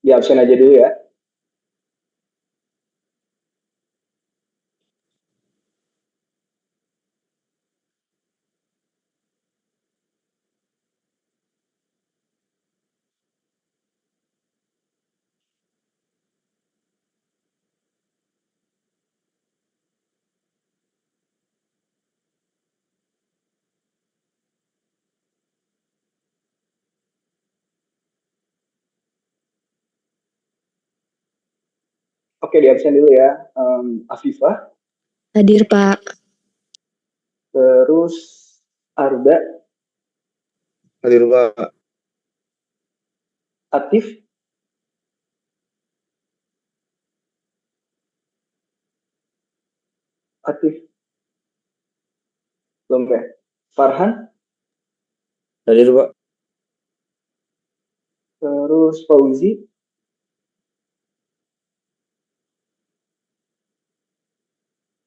Di absen aja dulu ya. Oke, di absen dulu ya. Afifah, Hadir, Pak. terus Arda, Hadir, Pak. Atif, Atif, belum ya. Farhan, Hadir, Pak. terus Fauzi,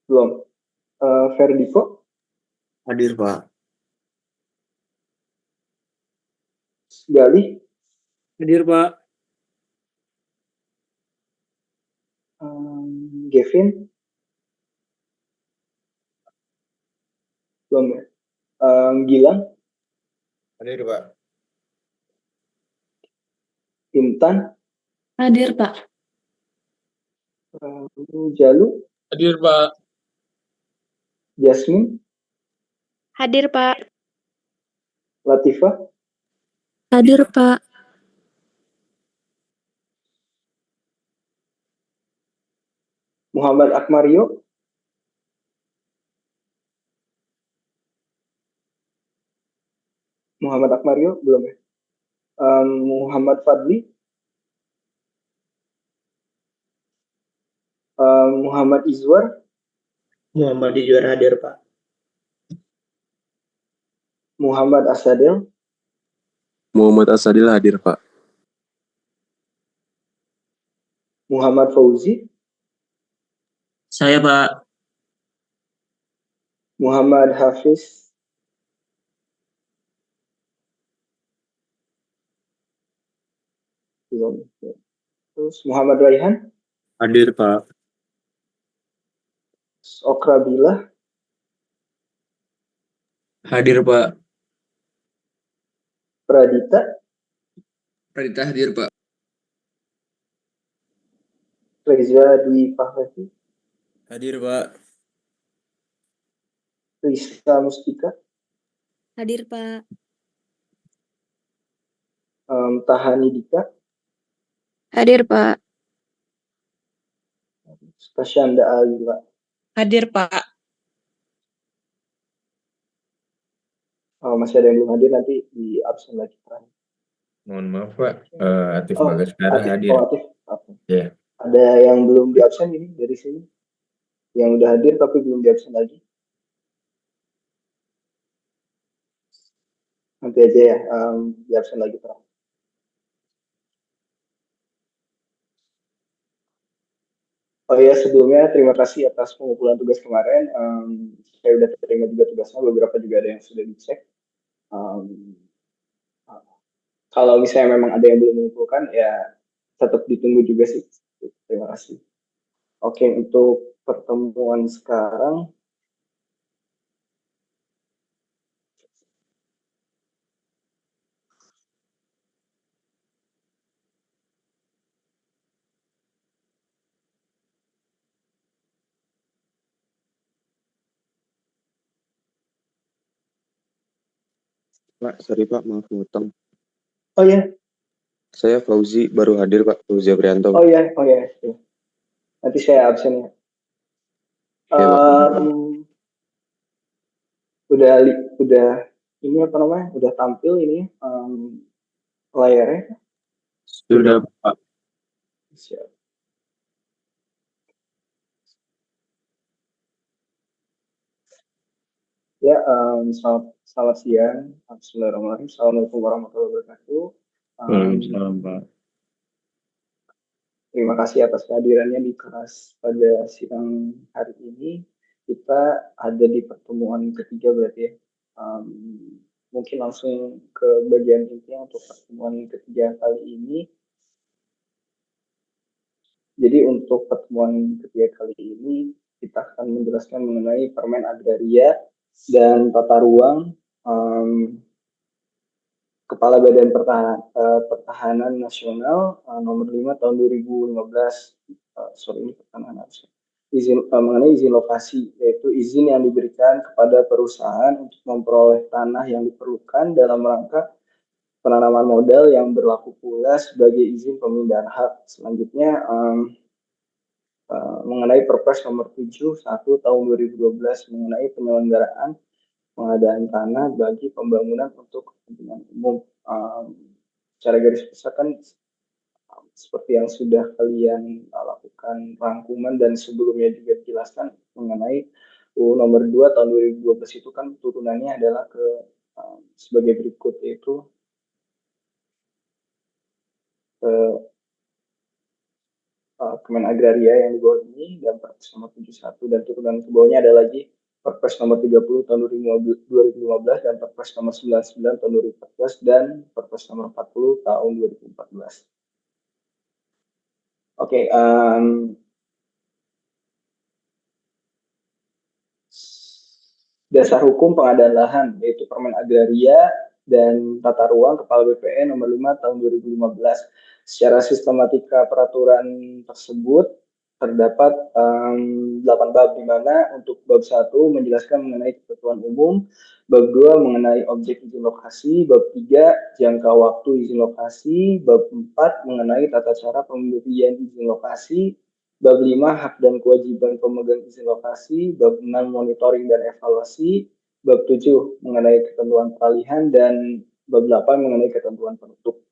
belum. Ferdiko, Hadir, Pak. Galih, Hadir, Pak. Gavin, belum ya. Gilang, Hadir, Pak. Intan, Hadir, Pak. Jalu, Hadir, Pak. Jasmine, Hadir, Pak. Latifah, Hadir, Pak. Muhammad Akmario, belum ya. Muhammad Fadli, Muhammad Izwar, Muhammad Izwar hadir, Pak. Muhammad Asadil, Muhammad Asadil hadir, Pak. Muhammad Fauzi, Saya, Pak. Muhammad Hafiz, belum. Terus Muhammad Raihan, Hadir, Pak. Okra Billah, Hadir, Pak. Pradita, Pradita hadir, Pak. Reza Dwi Pahlavi, Hadir, Pak. Rizka Mustika, Hadir, Pak. Tahani Dika, Hadir, Pak. Stasyanda Alila. Hadir, Pak. Masih ada yang belum hadir, nanti di absen lagi. Mohon maaf, Pak. Atif Oh, Bagaskara Atif. hadir. Atif. Okay. Iya. Ada yang belum di absen ini dari sini, yang udah hadir tapi belum di absen lagi. Nanti aja ya, di absen lagi, Pak. Oh ya, sebelumnya terima kasih atas pengumpulan tugas kemarin. Saya udah terima juga tugasnya, beberapa juga ada yang sudah dicek. Kalau misalnya memang ada yang belum mengumpulkan, ya tetap ditunggu juga sih. Terima kasih. Oke, untuk pertemuan sekarang, Pak, sorry, Pak. Maaf ngutang. oh ya, Saya Fauzi, baru hadir, Pak. Fauzi Aprianto. oh ya. Nanti saya absen ya. Oke, Pak. Udah ini apa namanya? Udah tampil ini layarnya. Sudah, Pak. Siap. Ya, selamat siang. Bismillahirrahmanirrahim. Assalamualaikum warahmatullahi wabarakatuh. Waalaikumsalam, Pak. Terima kasih atas kehadirannya di kelas pada sidang hari ini. Kita ada di pertemuan ketiga berarti ya. Mungkin langsung ke bagian intinya untuk pertemuan ketiga kali ini. Jadi untuk pertemuan ketiga kali ini kita akan menjelaskan mengenai Permen Agraria dan Tata Ruang Kepala Badan Pertahanan Nasional nomor 5 tahun 2015. Ini pertanyaan harusnya. Mengenai izin lokasi, yaitu izin yang diberikan kepada perusahaan untuk memperoleh tanah yang diperlukan dalam rangka penanaman modal yang berlaku pula sebagai izin pemindahan hak. Selanjutnya mengenai Perpres nomor 71 tahun 2012 mengenai penyelenggaraan pengadaan tanah bagi pembangunan untuk kepentingan umum. Secara garis besar kan seperti yang sudah kalian lakukan rangkuman dan sebelumnya juga dijelaskan mengenai UU nomor 2 tahun 2012 itu kan turunannya adalah sebagai berikut, yaitu Kemen Agraria yang di bawah ini dan Perpres nomor 71, dan turunan ke bawahnya ada lagi Perpres nomor 30 tahun 2015 dan Perpres nomor 99 tahun 2014 dan Perpres nomor 40 tahun 2014. Oke, dasar hukum pengadaan lahan, yaitu Permen Agraria dan Tata Ruang Kepala BPN nomor 5 tahun 2015. Secara sistematika peraturan tersebut terdapat 8 bab, di mana untuk bab 1 menjelaskan mengenai ketentuan umum, bab 2 mengenai objek izin lokasi, bab 3 jangka waktu izin lokasi, bab 4 mengenai tata cara pemberian izin lokasi, bab 5 hak dan kewajiban pemegang izin lokasi, bab 6 monitoring dan evaluasi, bab 7 mengenai ketentuan peralihan, dan bab 8 mengenai ketentuan penutup.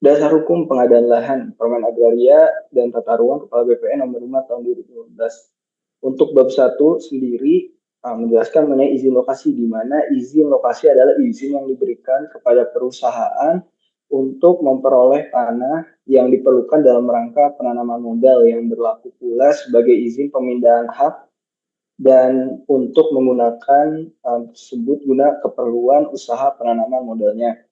Dasar hukum pengadaan lahan, Permen Agraria dan Tata Ruang Kepala BPN nomor 5 tahun 2015. Untuk bab 1 sendiri menjelaskan mengenai izin lokasi, di mana izin lokasi adalah izin yang diberikan kepada perusahaan untuk memperoleh tanah yang diperlukan dalam rangka penanaman modal yang berlaku pula sebagai izin pemindahan hak dan untuk menggunakan tersebut guna keperluan usaha penanaman modalnya.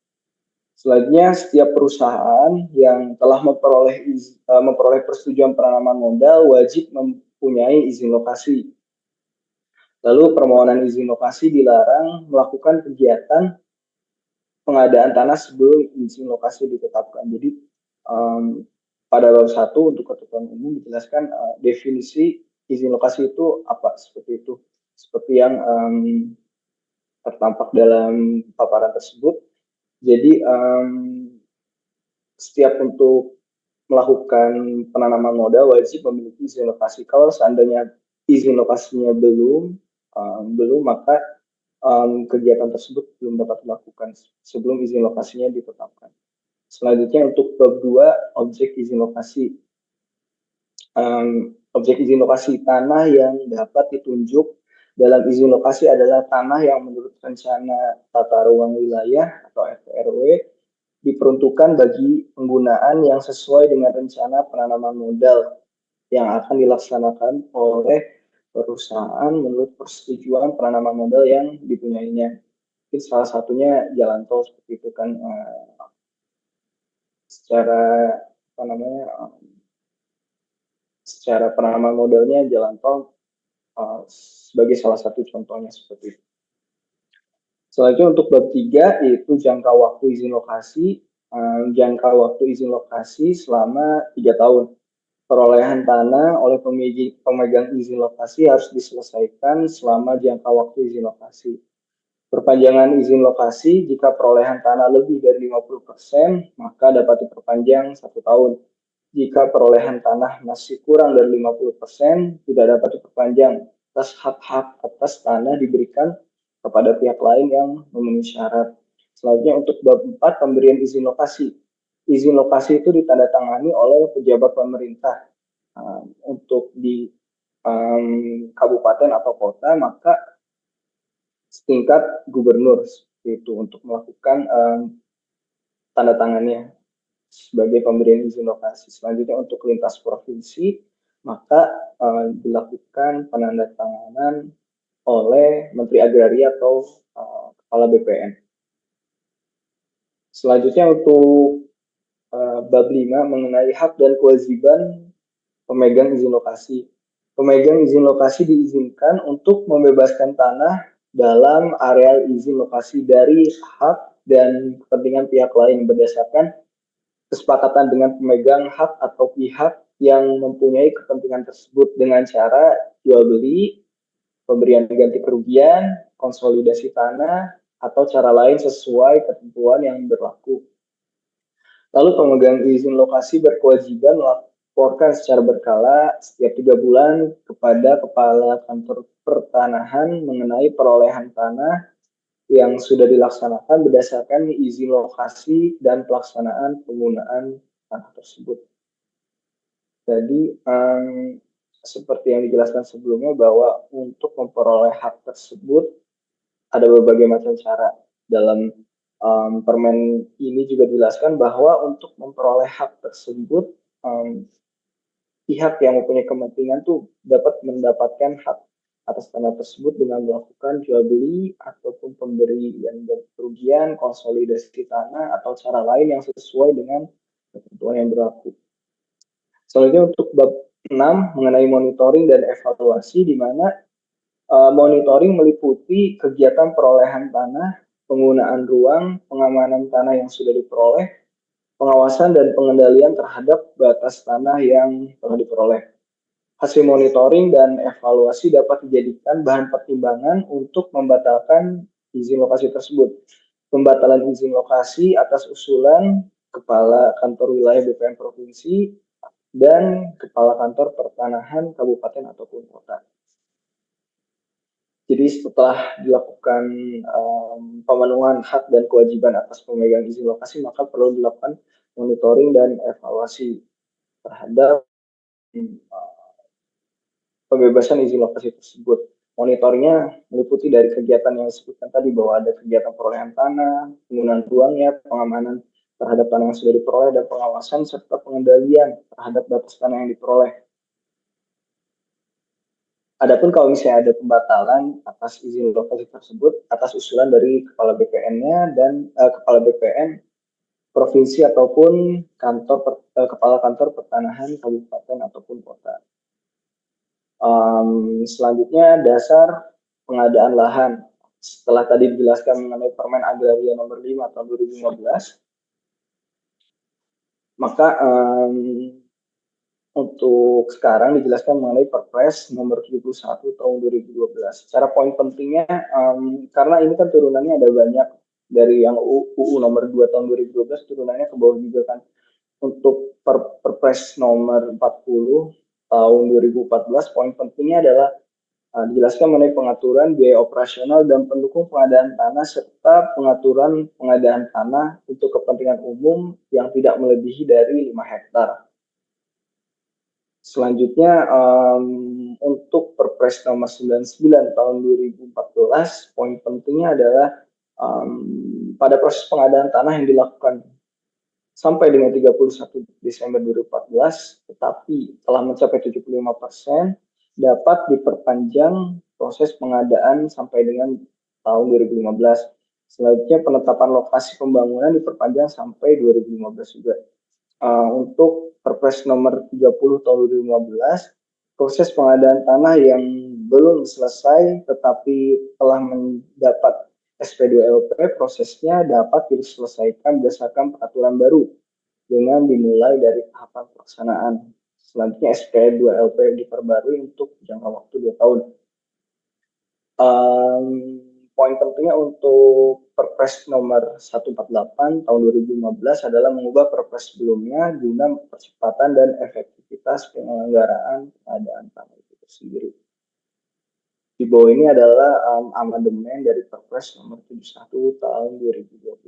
Selanjutnya, setiap perusahaan yang telah memperoleh persetujuan penanaman modal wajib mempunyai izin lokasi. Lalu permohonan izin lokasi dilarang melakukan kegiatan pengadaan tanah sebelum izin lokasi ditetapkan. Jadi pada bab 1 untuk ketentuan umum dijelaskan definisi izin lokasi itu apa, seperti itu. Seperti yang tertampak dalam paparan tersebut. Jadi setiap untuk melakukan penanaman modal wajib memiliki izin lokasi. Kalau seandainya izin lokasinya belum, maka kegiatan tersebut belum dapat dilakukan sebelum izin lokasinya ditetapkan. Selanjutnya untuk bab 2 objek izin lokasi. Objek izin lokasi, tanah yang dapat ditunjuk dalam izin lokasi adalah tanah yang menurut rencana tata ruang wilayah atau RTRW diperuntukkan bagi penggunaan yang sesuai dengan rencana penanaman modal yang akan dilaksanakan oleh perusahaan menurut persetujuan penanaman modal yang dipunyainya. Mungkin salah satunya jalan tol, seperti itu kan, secara secara penanaman modalnya jalan tol sebagai salah satu contohnya seperti itu. Selanjutnya untuk bab 3 yaitu jangka waktu izin lokasi. Jangka waktu izin lokasi selama 3 tahun. Perolehan tanah oleh pemegang izin lokasi harus diselesaikan selama jangka waktu izin lokasi. Perpanjangan izin lokasi jika perolehan tanah lebih dari 50%, maka dapat diperpanjang 1 tahun. Jika perolehan tanah masih kurang dari 50%, tidak dapat diperpanjang atas hak-hak atas tanah diberikan kepada pihak lain yang memenuhi syarat. Selanjutnya untuk bab 4 pemberian izin lokasi. Izin lokasi itu ditandatangani oleh pejabat pemerintah. Untuk di kabupaten atau kota, maka setingkat gubernur itu untuk melakukan tanda tangannya sebagai pemberian izin lokasi. Selanjutnya untuk lintas provinsi, maka dilakukan penandatanganan oleh Menteri Agraria atau Kepala BPN. Selanjutnya untuk bab 5 mengenai hak dan kewajiban pemegang izin lokasi. Pemegang izin lokasi diizinkan untuk membebaskan tanah dalam areal izin lokasi dari hak dan kepentingan pihak lain berdasarkan kesepakatan dengan pemegang hak atau pihak yang mempunyai kepentingan tersebut dengan cara jual beli, pemberian ganti kerugian, konsolidasi tanah, atau cara lain sesuai ketentuan yang berlaku. Lalu pemegang izin lokasi berkewajiban melaporkan secara berkala setiap 3 bulan kepada Kepala Kantor Pertanahan mengenai perolehan tanah yang sudah dilaksanakan berdasarkan izin lokasi dan pelaksanaan penggunaan tanah tersebut. Jadi seperti yang dijelaskan sebelumnya bahwa untuk memperoleh hak tersebut ada berbagai macam cara. Dalam permen ini juga dijelaskan bahwa untuk memperoleh hak tersebut pihak yang mempunyai kepentingan tuh dapat mendapatkan hak atas tanah tersebut dengan melakukan jual beli ataupun pemberian kerugian, konsolidasi tanah atau cara lain yang sesuai dengan ketentuan yang berlaku. Selanjutnya untuk bab 6 mengenai monitoring dan evaluasi, di mana monitoring meliputi kegiatan perolehan tanah, penggunaan ruang, pengamanan tanah yang sudah diperoleh, pengawasan dan pengendalian terhadap batas tanah yang telah diperoleh. Hasil monitoring dan evaluasi dapat dijadikan bahan pertimbangan untuk membatalkan izin lokasi tersebut. Pembatalan izin lokasi atas usulan Kepala Kantor Wilayah BPN Provinsi dan Kepala Kantor Pertanahan Kabupaten ataupun Kota. Jadi setelah dilakukan pemenuhan hak dan kewajiban atas pemegang izin lokasi, maka perlu dilakukan monitoring dan evaluasi terhadap pembebasan izin lokasi tersebut. Monitoringnya meliputi dari kegiatan yang disebutkan tadi, bahwa ada kegiatan perolehan tanah, penggunaan ruangnya, pengamanan terhadap tanah yang sudah diperoleh, dan pengawasan serta pengendalian terhadap batas tanah yang diperoleh. Adapun kalau misalnya ada pembatalan atas izin lokasi tersebut atas usulan dari Kepala BPN-nya dan Kepala BPN Provinsi ataupun Kepala Kantor Pertanahan Kabupaten ataupun Kota. Selanjutnya dasar pengadaan lahan. Setelah tadi dijelaskan mengenai Permen Agraria nomor 5 tahun 2015, maka untuk sekarang dijelaskan mengenai Perpres nomor 71 tahun 2012. Secara poin pentingnya, karena ini kan turunannya ada banyak dari yang UU nomor 2 tahun 2012, turunannya ke bawah juga kan. Untuk Perpres nomor 40 tahun 2014, poin pentingnya adalah dijelaskan mengenai pengaturan biaya operasional dan pendukung pengadaan tanah serta pengaturan pengadaan tanah untuk kepentingan umum yang tidak melebihi dari 5 hektar. Selanjutnya untuk Perpres nomor 99 tahun 2014, poin pentingnya adalah pada proses pengadaan tanah yang dilakukan sampai dengan 31 Desember 2014, tetapi telah mencapai 75%, dapat diperpanjang proses pengadaan sampai dengan tahun 2015. Selanjutnya penetapan lokasi pembangunan diperpanjang sampai 2015 juga. Untuk Perpres nomor 30 tahun 2015, proses pengadaan tanah yang belum selesai tetapi telah mendapat SP2LP, prosesnya dapat diselesaikan berdasarkan peraturan baru dengan dimulai dari tahapan pelaksanaan. Selanjutnya SP2LP diperbarui untuk jangka waktu 2 tahun. Poin pentingnya untuk Perpres nomor 148 tahun 2015 adalah mengubah Perpres sebelumnya guna percepatan dan efektivitas penyelenggaraan pengadaan tanah itu sendiri. Di bawah ini adalah amandemen dari Perpres nomor 71 tahun 2012.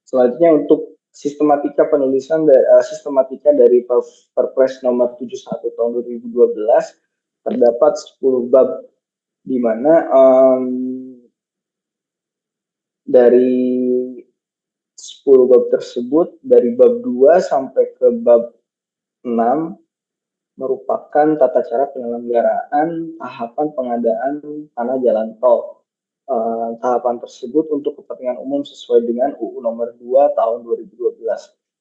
Selanjutnya untuk sistematika penulisan sistematika dari Perpres nomor 71 tahun 2012, terdapat 10 bab, di mana dari 10 bab tersebut dari bab 2 sampai ke bab 6 merupakan tata cara penyelenggaraan tahapan pengadaan tanah jalan tol. Tahapan tersebut untuk kepentingan umum sesuai dengan UU nomor 2 tahun 2012.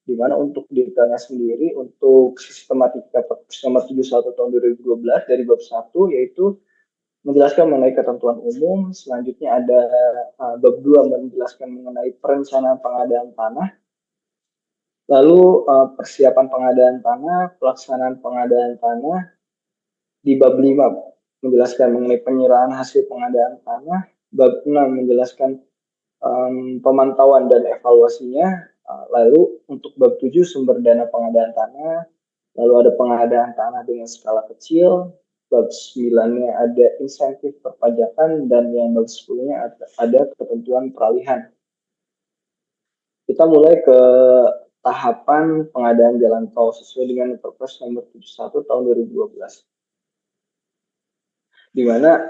Di mana untuk detailnya sendiri untuk sistematika Perpres nomor 71 tahun 2012 dari bab 1 yaitu menjelaskan mengenai ketentuan umum, selanjutnya ada bab 2 menjelaskan mengenai perencanaan pengadaan tanah, lalu persiapan pengadaan tanah, pelaksanaan pengadaan tanah, di bab 5 menjelaskan mengenai penyerahan hasil pengadaan tanah, bab 6 menjelaskan pemantauan dan evaluasinya, lalu untuk bab 7 sumber dana pengadaan tanah, lalu ada pengadaan tanah dengan skala kecil, bab 9-nya ada insentif perpajakan, dan yang bab 10-nya ada ketentuan peralihan. Kita mulai ke tahapan pengadaan jalan tol sesuai dengan Perpres nomor 71 tahun 2012. Di mana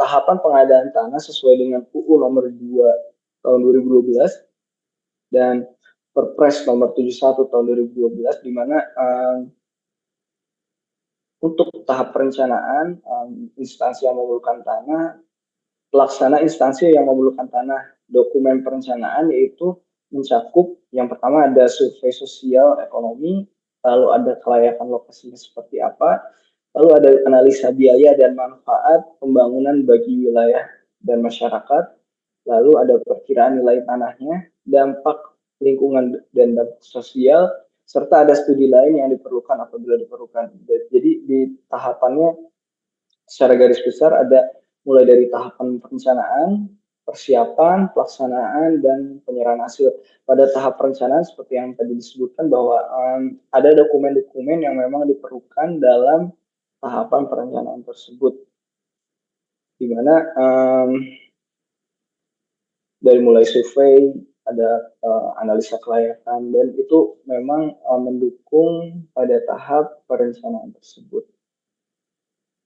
tahapan pengadaan tanah sesuai dengan UU nomor 2 tahun 2012 dan Perpres nomor 71 tahun 2012, di mana untuk tahap perencanaan instansi yang memerlukan tanah, pelaksana instansi yang memerlukan tanah, dokumen perencanaan yaitu mencakup yang pertama ada survei sosial ekonomi, lalu ada kelayakan lokasinya seperti apa, lalu ada analisa biaya dan manfaat pembangunan bagi wilayah dan masyarakat, lalu ada perkiraan nilai tanahnya, dampak lingkungan dan dampak sosial, serta ada studi lain yang diperlukan apabila diperlukan. Jadi di tahapannya secara garis besar ada mulai dari tahapan perencanaan, persiapan, pelaksanaan, dan penyerahan hasil. Pada tahap perencanaan seperti yang tadi disebutkan bahwa ada dokumen-dokumen yang memang diperlukan dalam tahapan perencanaan tersebut, di mana dari mulai survei, ada analisa kelayakan, dan itu memang mendukung pada tahap perencanaan tersebut.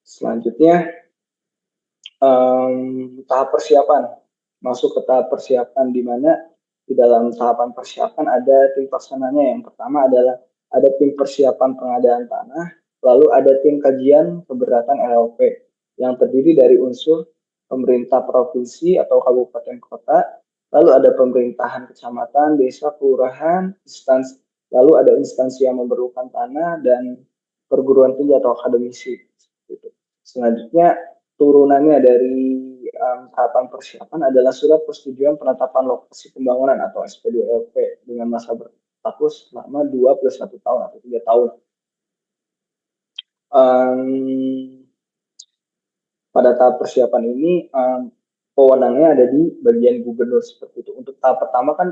Selanjutnya, tahap persiapan. Masuk ke tahap persiapan, di mana di dalam tahapan persiapan ada tim pelaksananya. Yang pertama adalah ada tim persiapan pengadaan tanah, lalu ada tim kajian keberatan LLP yang terdiri dari unsur pemerintah provinsi atau kabupaten kota, lalu ada pemerintahan kecamatan, desa, kelurahan, instansi, lalu ada instansi yang memerlukan tanah, dan perguruan tinggi atau akademisi. Selanjutnya, turunannya dari tahapan persiapan adalah surat persetujuan penetapan lokasi pembangunan atau SP2LP dengan masa berlaku selama 2+1 tahun atau 3 tahun. Pada tahap persiapan ini wewenangnya ada di bagian gubernur seperti itu. Untuk tahap pertama kan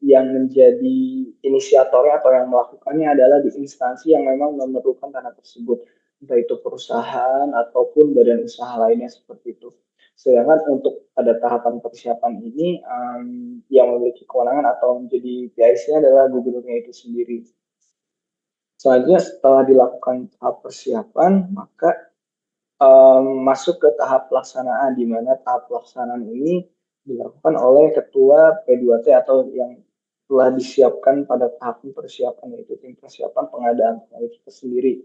yang menjadi inisiatornya atau yang melakukannya adalah di instansi yang memang memerlukan tanah tersebut, entah itu perusahaan ataupun badan usaha lainnya seperti itu. Sedangkan untuk pada tahapan persiapan ini yang memiliki kewenangan atau menjadi PIC-nya adalah gubernurnya itu sendiri. Selanjutnya setelah dilakukan tahap persiapan, maka masuk ke tahap pelaksanaan, di mana tahap pelaksanaan ini dilakukan oleh ketua P2T atau yang telah disiapkan pada tahap persiapan, yaitu tim persiapan pengadaan tanah itu sendiri.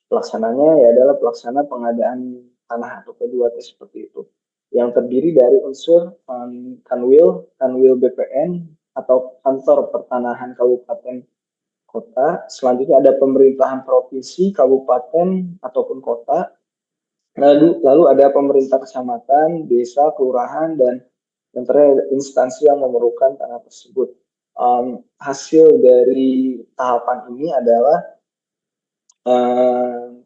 Pelaksananya ya adalah pelaksana pengadaan tanah atau P2T seperti itu, yang terdiri dari unsur Kanwil BPN atau kantor pertanahan kabupaten kota. Selanjutnya ada pemerintahan provinsi, kabupaten ataupun kota. Lalu ada pemerintah kecamatan, desa, kelurahan, dan yang terakhir instansi yang memerlukan tanah tersebut. Hasil dari tahapan ini adalah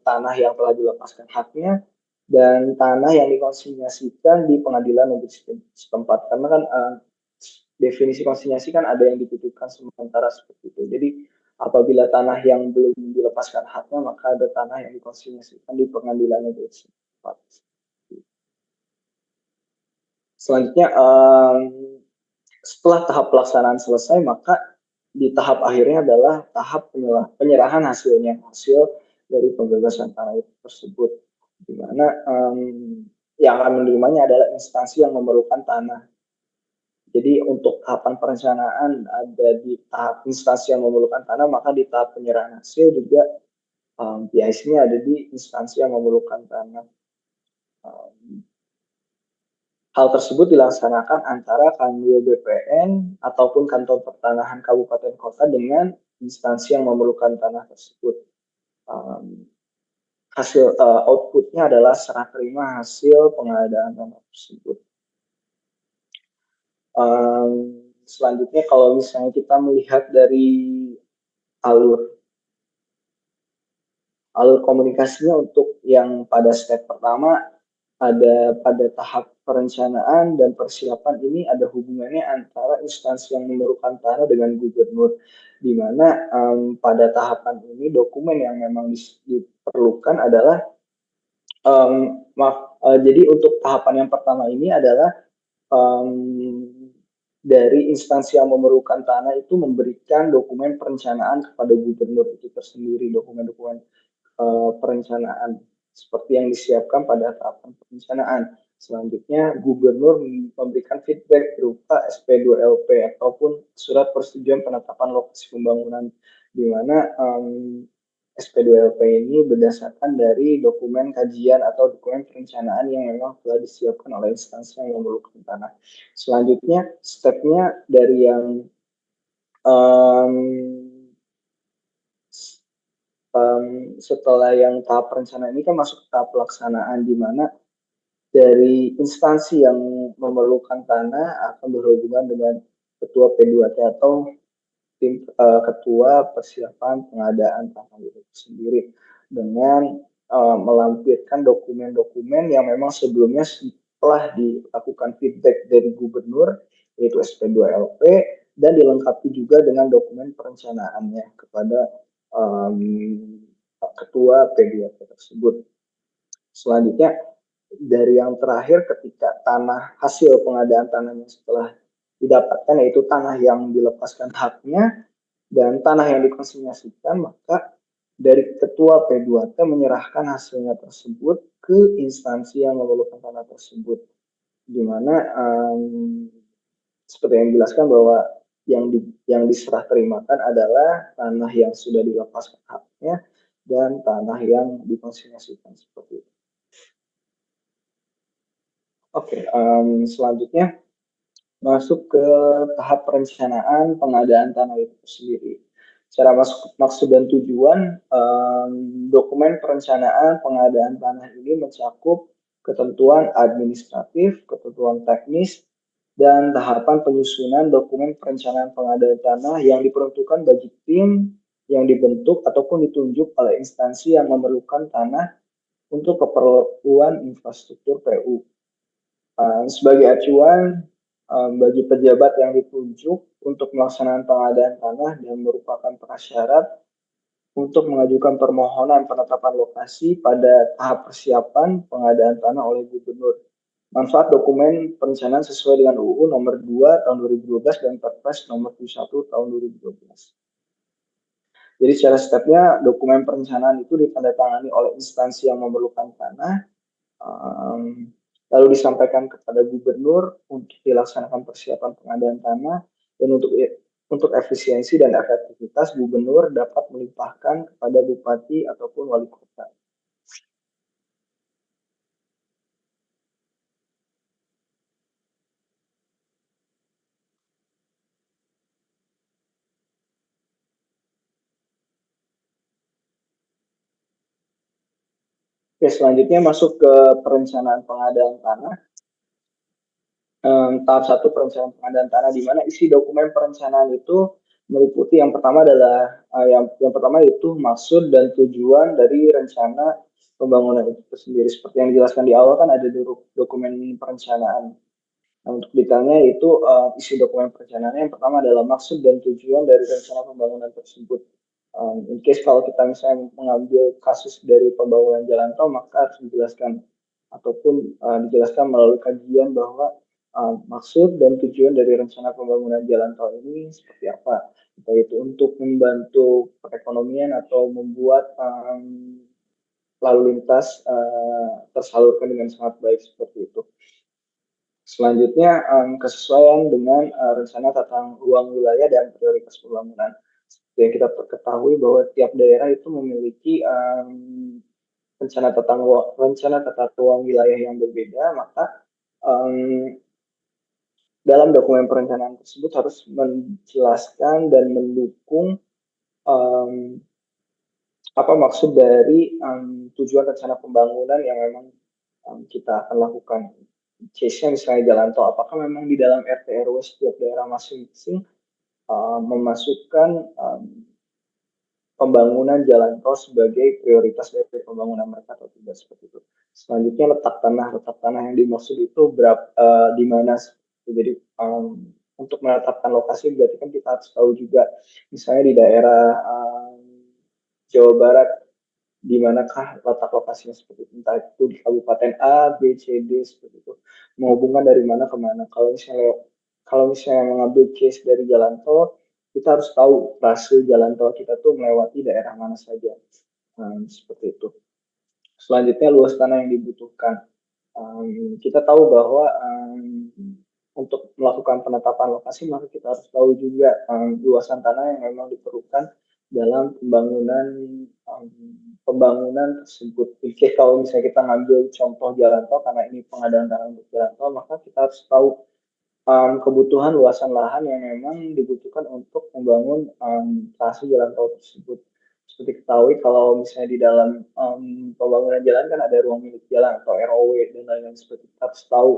tanah yang telah dilepaskan haknya dan tanah yang dikonsinyasikan di pengadilan negeri setempat. Karena kan definisi konsinyasi kan ada yang dititipkan sementara seperti itu. Jadi apabila tanah yang belum dilepaskan haknya, maka ada tanah yang dikonsinyasikan di pengadilan negeri setempat. Selanjutnya, setelah tahap pelaksanaan selesai, maka di tahap akhirnya adalah tahap penyerahan hasil dari pembebasan tanah itu tersebut, di mana yang akan menerimanya adalah instansi yang memerlukan tanah. Jadi untuk tahapan perencanaan ada di tahap instansi yang memerlukan tanah, maka di tahap penyerahan hasil juga PIC-nya ada di instansi yang memerlukan tanah. Hal tersebut dilaksanakan antara Kanwil BPN ataupun kantor pertanahan kabupaten kota dengan instansi yang memerlukan tanah tersebut. Hasil outputnya adalah serah terima hasil pengadaan tanah tersebut. Selanjutnya kalau misalnya kita melihat dari alur komunikasinya untuk yang pada step pertama ada pada tahap perencanaan dan persiapan ini ada hubungannya antara instansi yang memerlukan tanah dengan gubernur, di mana pada tahapan ini dokumen yang memang diperlukan adalah jadi untuk tahapan yang pertama ini adalah dari instansi yang memerlukan tanah itu memberikan dokumen perencanaan kepada gubernur itu tersendiri, dokumen-dokumen perencanaan seperti yang disiapkan pada tahapan perencanaan. Selanjutnya, gubernur memberikan feedback berupa SP2LP ataupun surat persetujuan penetapan lokasi pembangunan, di mana SP2LP ini berdasarkan dari dokumen kajian atau dokumen perencanaan yang memang telah disiapkan oleh instansi yang memerlukan tanah. Selanjutnya, stepnya dari yang setelah yang tahap perencanaan ini kan masuk ke tahap pelaksanaan, di mana dari instansi yang memerlukan tanah akan berhubungan dengan ketua P2T atau tim ketua persiapan pengadaan tanah itu sendiri dengan melampirkan dokumen-dokumen yang memang sebelumnya setelah dilakukan feedback dari gubernur yaitu SP2LP dan dilengkapi juga dengan dokumen perencanaannya kepada ketua P2T tersebut. Selanjutnya dari yang terakhir ketika hasil pengadaan tanahnya setelah didapatkan yaitu tanah yang dilepaskan haknya dan tanah yang dikonsinyasikan, maka dari ketua P2T menyerahkan hasilnya tersebut ke instansi yang memerlukan tanah tersebut, di mana seperti yang dijelaskan bahwa yang diserah terimakan adalah tanah yang sudah dilepaskan haknya dan tanah yang dikonsinyasikan seperti itu. Oke, selanjutnya masuk ke tahap perencanaan pengadaan tanah itu sendiri. Secara maksud dan tujuan, dokumen perencanaan pengadaan tanah ini mencakup ketentuan administratif, ketentuan teknis, dan tahapan penyusunan dokumen perencanaan pengadaan tanah yang diperuntukkan bagi tim yang dibentuk ataupun ditunjuk oleh instansi yang memerlukan tanah untuk keperluan infrastruktur PU. Sebagai acuan bagi pejabat yang ditunjuk untuk melaksanakan pengadaan tanah dan merupakan prasyarat untuk mengajukan permohonan penetapan lokasi pada tahap persiapan pengadaan tanah oleh gubernur. Manfaat dokumen perencanaan sesuai dengan UU nomor 2 tahun 2012 dan Perpres nomor 71 tahun 2012. Jadi secara stepnya dokumen perencanaan itu ditandatangani oleh instansi yang memerlukan tanah, lalu disampaikan kepada gubernur untuk dilaksanakan persiapan pengadaan tanah, dan untuk efisiensi dan efektivitas gubernur dapat melimpahkan kepada bupati ataupun wali kota. Oke, selanjutnya masuk ke perencanaan pengadaan tanah. Tahap 1 perencanaan pengadaan tanah, di mana isi dokumen perencanaan itu meliputi yang pertama adalah yang pertama itu maksud dan tujuan dari rencana pembangunan itu sendiri. Seperti yang dijelaskan di awal kan ada dokumen perencanaan. Nah, untuk detailnya itu isi dokumen perencanaan yang pertama adalah maksud dan tujuan dari rencana pembangunan tersebut. In case kalau kita misalnya mengambil kasus dari pembangunan jalan tol, maka harus dijelaskan ataupun dijelaskan melalui kajian bahwa maksud dan tujuan dari rencana pembangunan jalan tol ini seperti apa, baik itu untuk membantu perekonomian atau membuat lalu lintas tersalurkan dengan sangat baik seperti itu. Selanjutnya, kesesuaian dengan rencana tata ruang wilayah dan prioritas pembangunan. Seperti yang kita ketahui bahwa tiap daerah itu memiliki rencana tata ruang wilayah yang berbeda, maka dalam dokumen perencanaan tersebut harus menjelaskan dan mendukung apa maksud dari tujuan rencana pembangunan yang memang kita akan lakukan. Case-nya misalnya jalan tol, apakah memang di dalam RT RW setiap daerah masing-masing memasukkan pembangunan jalan tol sebagai prioritas dari pembangunan mereka atau tidak, seperti itu. Selanjutnya letak tanah yang dimaksud itu di mana. Jadi untuk menetapkan lokasi berarti kan kita harus tahu juga, misalnya di daerah Jawa Barat, di manakah letak lokasinya, seperti itu. Entah itu di Kabupaten A, B, C, D, seperti itu. Menghubungkan dari mana ke mana. Kalau misalnya mengambil case dari jalan tol, kita harus tahu trase jalan tol kita tuh melewati daerah mana saja. Seperti itu. Selanjutnya luas tanah yang dibutuhkan. Kita tahu bahwa untuk melakukan penetapan lokasi, maka kita harus tahu juga luasan tanah yang memang diperlukan dalam pembangunan tersebut. Jadi kalau misalnya kita ngambil contoh jalan tol, karena ini pengadaan tanah untuk jalan tol, maka kita harus tahu kebutuhan luasan lahan yang memang dibutuhkan untuk membangun trase jalan tol tersebut. Seperti ketahui kalau misalnya di dalam pembangunan jalan kan ada ruang milik jalan atau ROW dan lain-lain, seperti itu. Kita harus tahu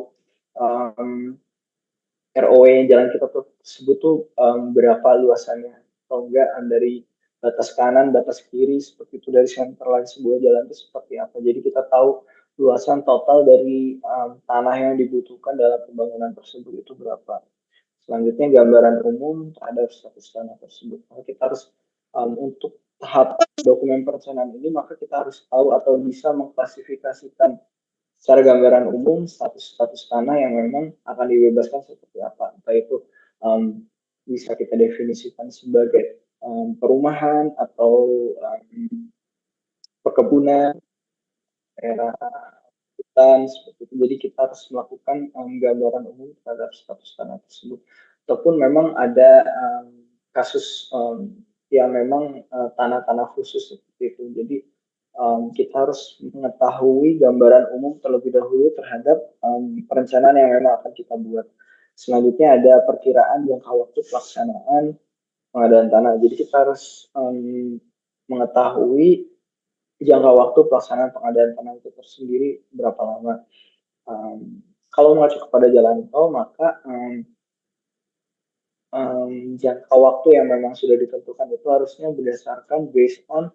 ROW yang jalan kita tersebut tuh berapa luasannya, atau enggak dari batas kanan, batas kiri, seperti itu, dari center line sebuah jalan itu seperti apa. Jadi kita tahu luasan total dari tanah yang dibutuhkan dalam pembangunan tersebut itu berapa. Selanjutnya gambaran umum terhadap status tanah tersebut. Maka kita harus untuk tahap dokumen perencanaan ini, maka kita harus tahu atau bisa mengklasifikasikan secara gambaran umum status tanah yang memang akan dibebaskan seperti apa. Entah itu bisa kita definisikan sebagai perumahan atau perkebunan, daerah hutan, seperti itu. Jadi kita harus melakukan gambaran umum terhadap status tanah tersebut. Ataupun memang ada kasus yang memang tanah-tanah khusus seperti itu. Jadi kita harus mengetahui gambaran umum terlebih dahulu terhadap perencanaan yang memang akan kita buat. Selanjutnya ada perkiraan jangka waktu pelaksanaan pengadaan tanah. Jadi kita harus mengetahui jangka waktu pelaksanaan pengadaan tanah itu tersendiri berapa lama. Kalau mengacu kepada jalan tol, maka jangka waktu yang memang sudah ditentukan itu harusnya berdasarkan based on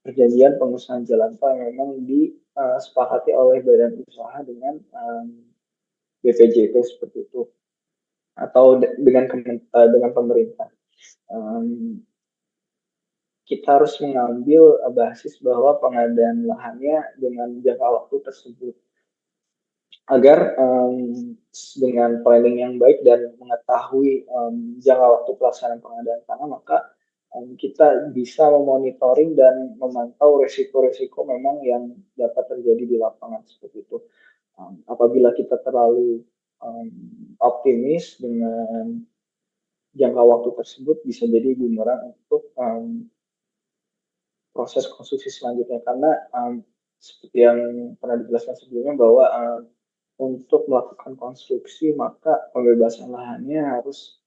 perjanjian pengusahaan jalan tol yang memang disepakati oleh badan usaha dengan BPJT, seperti itu, atau dengan pemerintah. Kita harus mengambil basis bahwa pengadaan lahannya dengan jangka waktu tersebut, agar dengan planning yang baik dan mengetahui jangka waktu pelaksanaan pengadaan tanah, maka kita bisa memonitoring dan memantau resiko-resiko memang yang dapat terjadi di lapangan, seperti itu. Apabila kita terlalu optimis dengan jangka waktu tersebut, bisa jadi bumerang untuk proses konstruksi selanjutnya, karena seperti yang pernah dijelaskan sebelumnya bahwa untuk melakukan konstruksi maka pembebasan lahannya harus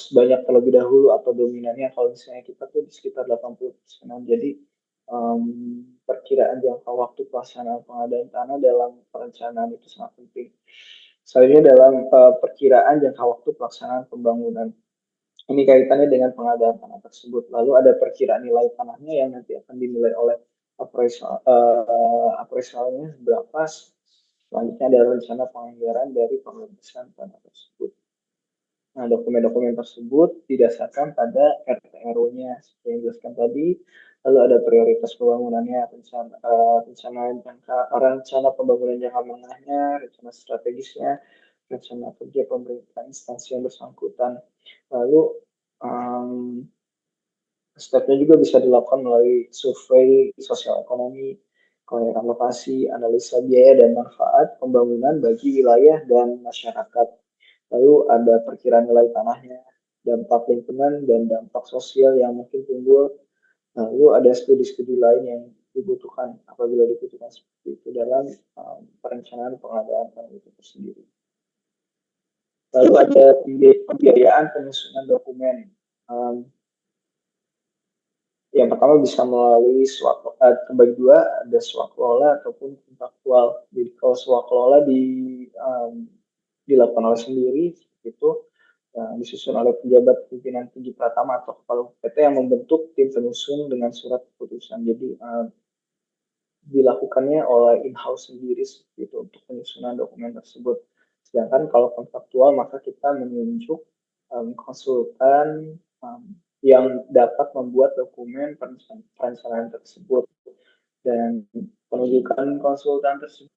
banyak terlebih dahulu, atau dominannya kalau misalnya kita tuh di sekitar 80%. Jadi perkiraan jangka waktu pelaksanaan pengadaan tanah dalam perencanaan itu sangat penting. Selanjutnya dalam perkiraan jangka waktu pelaksanaan pembangunan. Ini kaitannya dengan pengadaan tanah tersebut. Lalu ada perkiraan nilai tanahnya yang nanti akan dinilai oleh appraisalnya berapa. Selanjutnya ada rencana penganggaran dari pembebasan tanah tersebut. Nah, dokumen-dokumen tersebut didasarkan pada RT RW-nya seperti yang dijelaskan tadi. Lalu ada prioritas pembangunannya, rencana pembangunan jangka menengahnya, rencana strategisnya, rencana kerja pemerintah instansi yang bersangkutan. Lalu stepnya juga bisa dilakukan melalui survei sosial ekonomi, kelayakan lokasi, analisa biaya dan manfaat pembangunan bagi wilayah dan masyarakat. Lalu ada perkiraan nilai tanahnya, dampak lingkungan dan dampak sosial yang mungkin timbul. Lalu ada studi-studi lain yang dibutuhkan apabila dibutuhkan seperti itu dalam perencanaan pengadaan tanah itu sendiri. Lalu ada pembiayaan penyusunan dokumen. Yang pertama bisa melalui terbagi dua, ada swaklola ataupun kontraktual. Jadi kalau swaklola dilakukan oleh sendiri, itu disusun oleh pejabat pimpinan tinggi pratama atau kepala UPT yang membentuk tim penyusun dengan surat keputusan. Jadi dilakukannya oleh in-house sendiri seperti itu untuk penyusunan dokumen tersebut. Sedangkan kalau kontraktual maka kita menunjuk konsultan yang dapat membuat dokumen perencanaan tersebut, dan penunjukan konsultan tersebut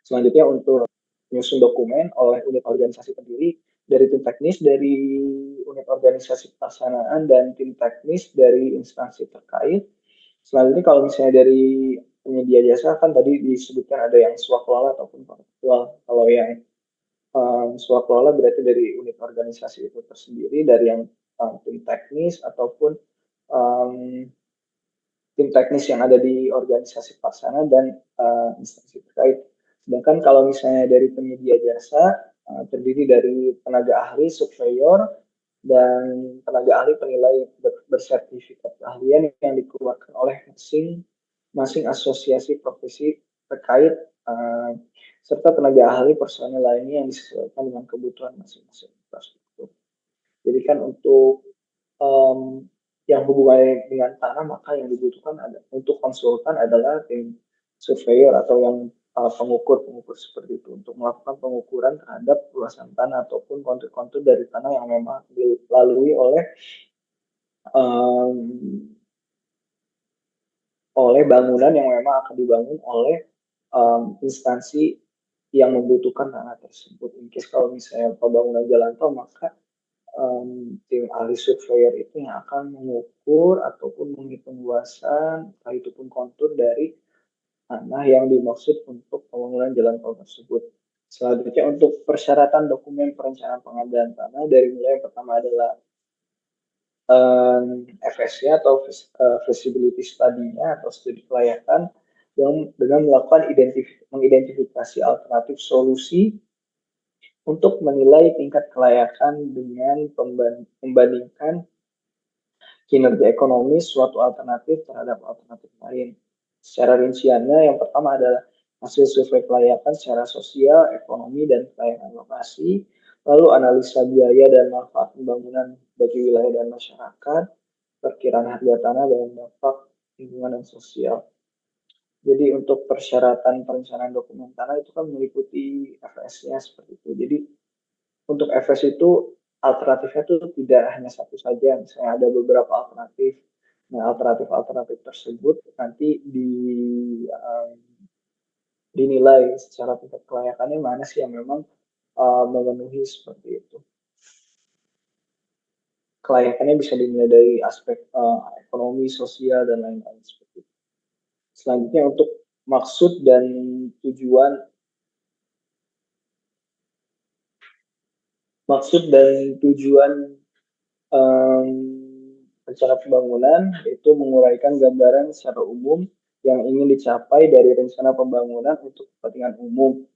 selanjutnya untuk menyusun dokumen oleh unit organisasi pendiri dari tim teknis dari unit organisasi pelaksanaan dan tim teknis dari instansi terkait. Selanjutnya kalau misalnya dari penyedia jasa kan tadi disebutkan ada yang swaklola ataupun kontraktual. Kalau yang swaklola berarti dari unit organisasi itu tersendiri, dari yang tim teknis ataupun tim teknis yang ada di organisasi pelaksana dan instansi terkait. Sedangkan kalau misalnya dari penyedia jasa terdiri dari tenaga ahli, surveyor, dan tenaga ahli penilai bersertifikat keahlian yang dikeluarkan oleh masing asosiasi profesi terkait serta tenaga ahli personel lainnya yang disesuaikan dengan kebutuhan masing-masing infrastruktur. Jadi kan untuk yang hubungannya dengan tanah, maka yang dibutuhkan untuk konsultan adalah tim surveyor atau yang pengukur seperti itu untuk melakukan pengukuran terhadap luasan tanah ataupun kontur-kontur dari tanah yang memang dilalui oleh bangunan yang memang akan dibangun oleh instansi yang membutuhkan tanah tersebut. In case kalau misalnya pembangunan jalan tol, maka tim ahli surveyor itu yang akan mengukur ataupun menghitung luasan, entah itu pun kontur dari tanah yang dimaksud untuk pembangunan jalan tol tersebut. Selanjutnya untuk persyaratan dokumen perencanaan pengadaan tanah, dari mulai yang pertama adalah FS-nya atau feasibility study-nya atau studi kelayakan dengan melakukan mengidentifikasi alternatif solusi untuk menilai tingkat kelayakan dengan membandingkan kinerja ekonomi suatu alternatif terhadap alternatif lain. Secara rinciannya yang pertama adalah hasil survei kelayakan secara sosial, ekonomi, dan kelayakan lokasi, lalu analisa biaya dan manfaat pembangunan bagi wilayah dan masyarakat, perkiraan harga tanah dan dampak lingkungan dan sosial. Jadi untuk persyaratan perencanaan dokumen tanah itu kan meliputi FS-nya seperti itu. Jadi untuk FS itu alternatifnya itu tidak hanya satu saja, misalnya ada beberapa alternatif. Nah, alternatif tersebut nanti dinilai secara tingkat kelayakannya mana sih yang memang memenuhi seperti itu. Kelayakannya bisa dinilai dari aspek ekonomi, sosial, dan lain-lain seperti itu. Selanjutnya untuk maksud dan tujuan rencana pembangunan itu menguraikan gambaran secara umum yang ingin dicapai dari rencana pembangunan untuk kepentingan umum,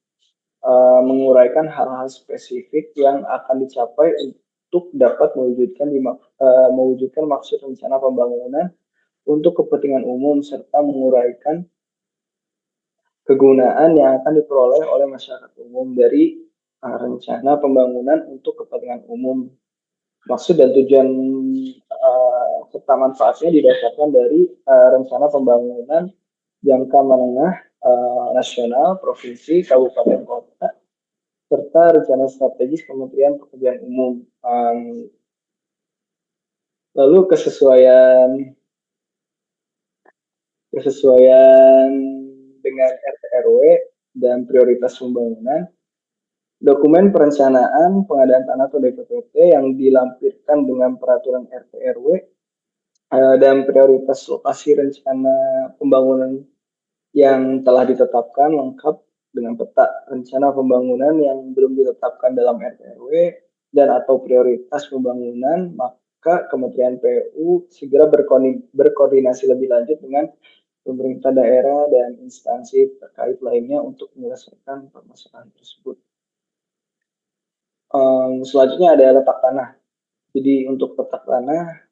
menguraikan hal-hal spesifik yang akan dicapai untuk dapat mewujudkan maksud rencana pembangunan untuk kepentingan umum, serta menguraikan kegunaan yang akan diperoleh oleh masyarakat umum dari rencana pembangunan untuk kepentingan umum. Maksud dan tujuan serta manfaatnya didasarkan dari rencana pembangunan jangka menengah nasional, provinsi, kabupaten, kota, serta rencana strategis Kementerian Pekerjaan Umum. Lalu kesesuaian dengan RT RW dan prioritas pembangunan Dokumen perencanaan pengadaan tanah atau DPPT yang dilampirkan dengan peraturan RT RW dan prioritas lokasi rencana pembangunan yang telah ditetapkan lengkap dengan peta rencana pembangunan yang belum ditetapkan dalam RT RW dan atau prioritas pembangunan, maka Kementerian PU segera berkoordinasi lebih lanjut dengan pemerintah daerah dan instansi terkait lainnya untuk menyelesaikan permasalahan tersebut. Selanjutnya ada letak tanah. Jadi untuk letak tanah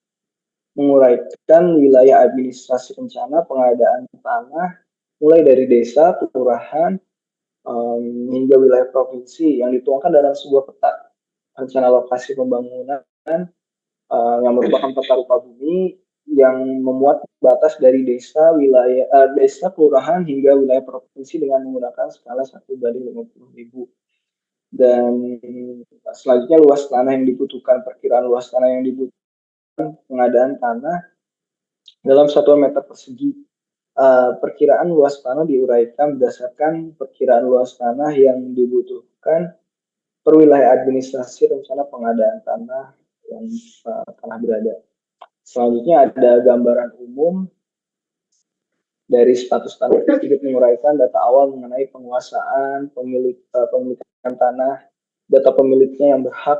menguraikan wilayah administrasi rencana pengadaan tanah mulai dari desa, kelurahan, hingga wilayah provinsi yang dituangkan dalam sebuah peta rencana lokasi pembangunan yang merupakan peta rupa bumi yang memuat batas dari desa, desa, kelurahan hingga wilayah provinsi dengan menggunakan skala 1:50.000. Dan selanjutnya luas tanah yang dibutuhkan, perkiraan luas tanah yang dibutuhkan pengadaan tanah dalam satuan meter persegi. Perkiraan luas tanah diuraikan berdasarkan perkiraan luas tanah yang dibutuhkan per wilayah administrasi rencana pengadaan tanah yang telah berada. Selanjutnya ada gambaran umum dari status tanah tersebut menguraikan data awal mengenai penguasaan, pemilikan tanah, data pemiliknya yang berhak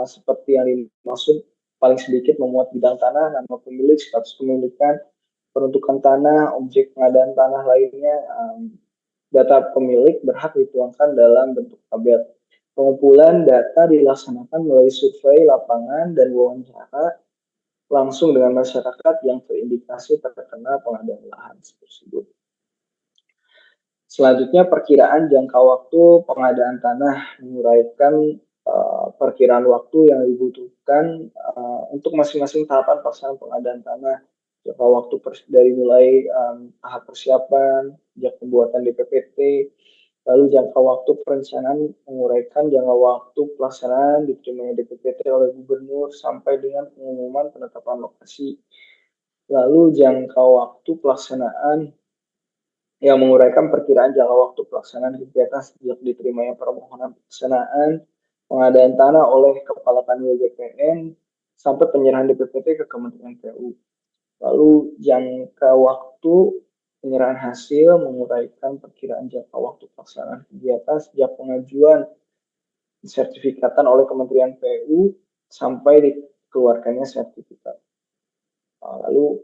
seperti yang dimaksud paling sedikit memuat bidang tanah, nama pemilik, status pemilikan, peruntukan tanah, objek pengadaan tanah lainnya, data pemilik berhak dituangkan dalam bentuk tabel. Pengumpulan data dilaksanakan melalui survei lapangan dan wawancara langsung dengan masyarakat yang terindikasi terkena pengadaan lahan tersebut. Selanjutnya perkiraan jangka waktu pengadaan tanah menguraikan perkiraan waktu yang dibutuhkan untuk masing-masing tahapan pelaksanaan pengadaan tanah. Jangka waktu dari mulai tahap persiapan, sejak pembuatan DPPT, lalu jangka waktu perencanaan menguraikan jangka waktu pelaksanaan diterimanya DPPT oleh gubernur sampai dengan pengumuman penetapan lokasi. Lalu jangka waktu pelaksanaan yang menguraikan perkiraan jangka waktu pelaksanaan kegiatan sejak diterimanya permohonan pelaksanaan pengadaan tanah oleh Kepala Kanwil BPN sampai penyerahan DPPT ke Kementerian PU. Lalu jangka waktu penyerahan hasil menguraikan perkiraan jangka waktu pelaksanaan kegiatan sejak pengajuan sertifikatan oleh Kementerian PU sampai dikeluarkannya sertifikat. Lalu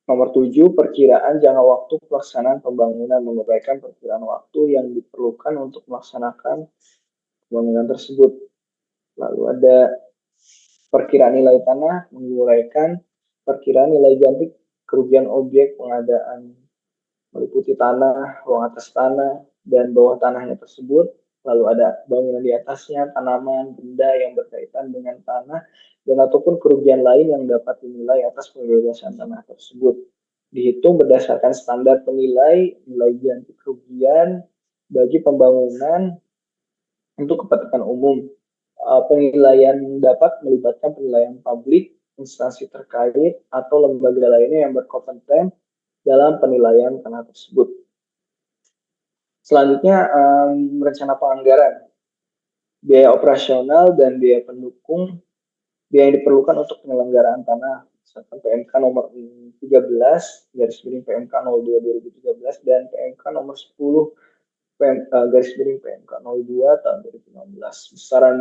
nomor 7, perkiraan jangka waktu pelaksanaan pembangunan menguraikan perkiraan waktu yang diperlukan untuk melaksanakan pembangunan tersebut. Lalu ada perkiraan nilai tanah menguraikan perkiraan nilai ganti kerugian objek pengadaan meliputi tanah, ruang atas tanah, dan bawah tanahnya tersebut. Lalu ada bangunan di atasnya, tanaman, benda yang berkaitan dengan tanah, dan ataupun kerugian lain yang dapat dinilai atas pembebasan tanah tersebut. Dihitung berdasarkan standar penilai nilai ganti kerugian bagi pembangunan untuk kepentingan umum. Penilaian dapat melibatkan penilaian publik, instansi terkait, atau lembaga lainnya yang berkompeten dalam penilaian tanah tersebut. Selanjutnya, rencana penganggaran. Biaya operasional dan biaya pendukung, biaya yang diperlukan untuk penyelenggaraan tanah, misalkan PMK nomor 13, garis miring PMK 02 2013, dan PMK nomor 10, garis miring PMK 02 tahun 2016. Besaran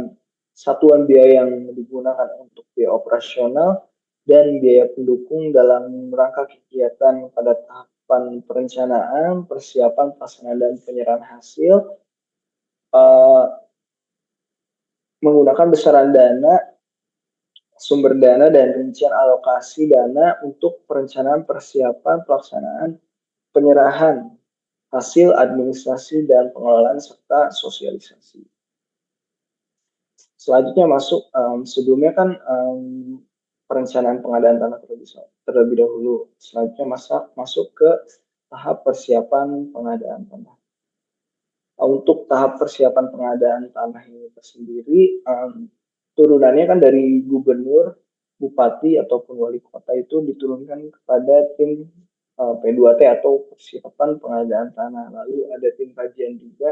satuan biaya yang digunakan untuk biaya operasional dan biaya pendukung dalam rangka kegiatan pada tahapan perencanaan, persiapan, pelaksanaan, dan penyerahan hasil menggunakan besaran dana, sumber dana, dan rincian alokasi dana untuk perencanaan, persiapan, pelaksanaan, penyerahan hasil administrasi dan pengelolaan serta sosialisasi. Selanjutnya masuk sebelumnya kan perencanaan pengadaan tanah terlebih dahulu. Selanjutnya masuk ke tahap persiapan pengadaan tanah. Untuk tahap persiapan pengadaan tanah ini tersendiri, turunannya kan dari gubernur, bupati ataupun wali kota itu diturunkan kepada tim P2T atau persiapan pengadaan tanah. Lalu ada tim kajian juga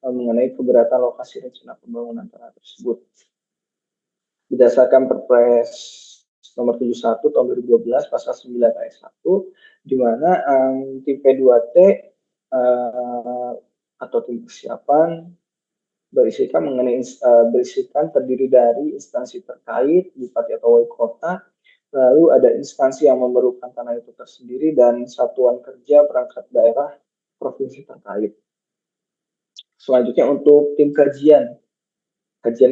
mengenai keberatan lokasi rencana pembangunan tanah tersebut. Berdasarkan Perpres nomor 71 tahun 2012 pasal 9 ayat 1, di mana tim P2T atau tim persiapan berisikan terdiri dari instansi terkait, bupati atau wali kota, lalu ada instansi yang memerlukan tanah itu tersendiri, dan satuan kerja perangkat daerah provinsi terkait. Selanjutnya untuk tim kajian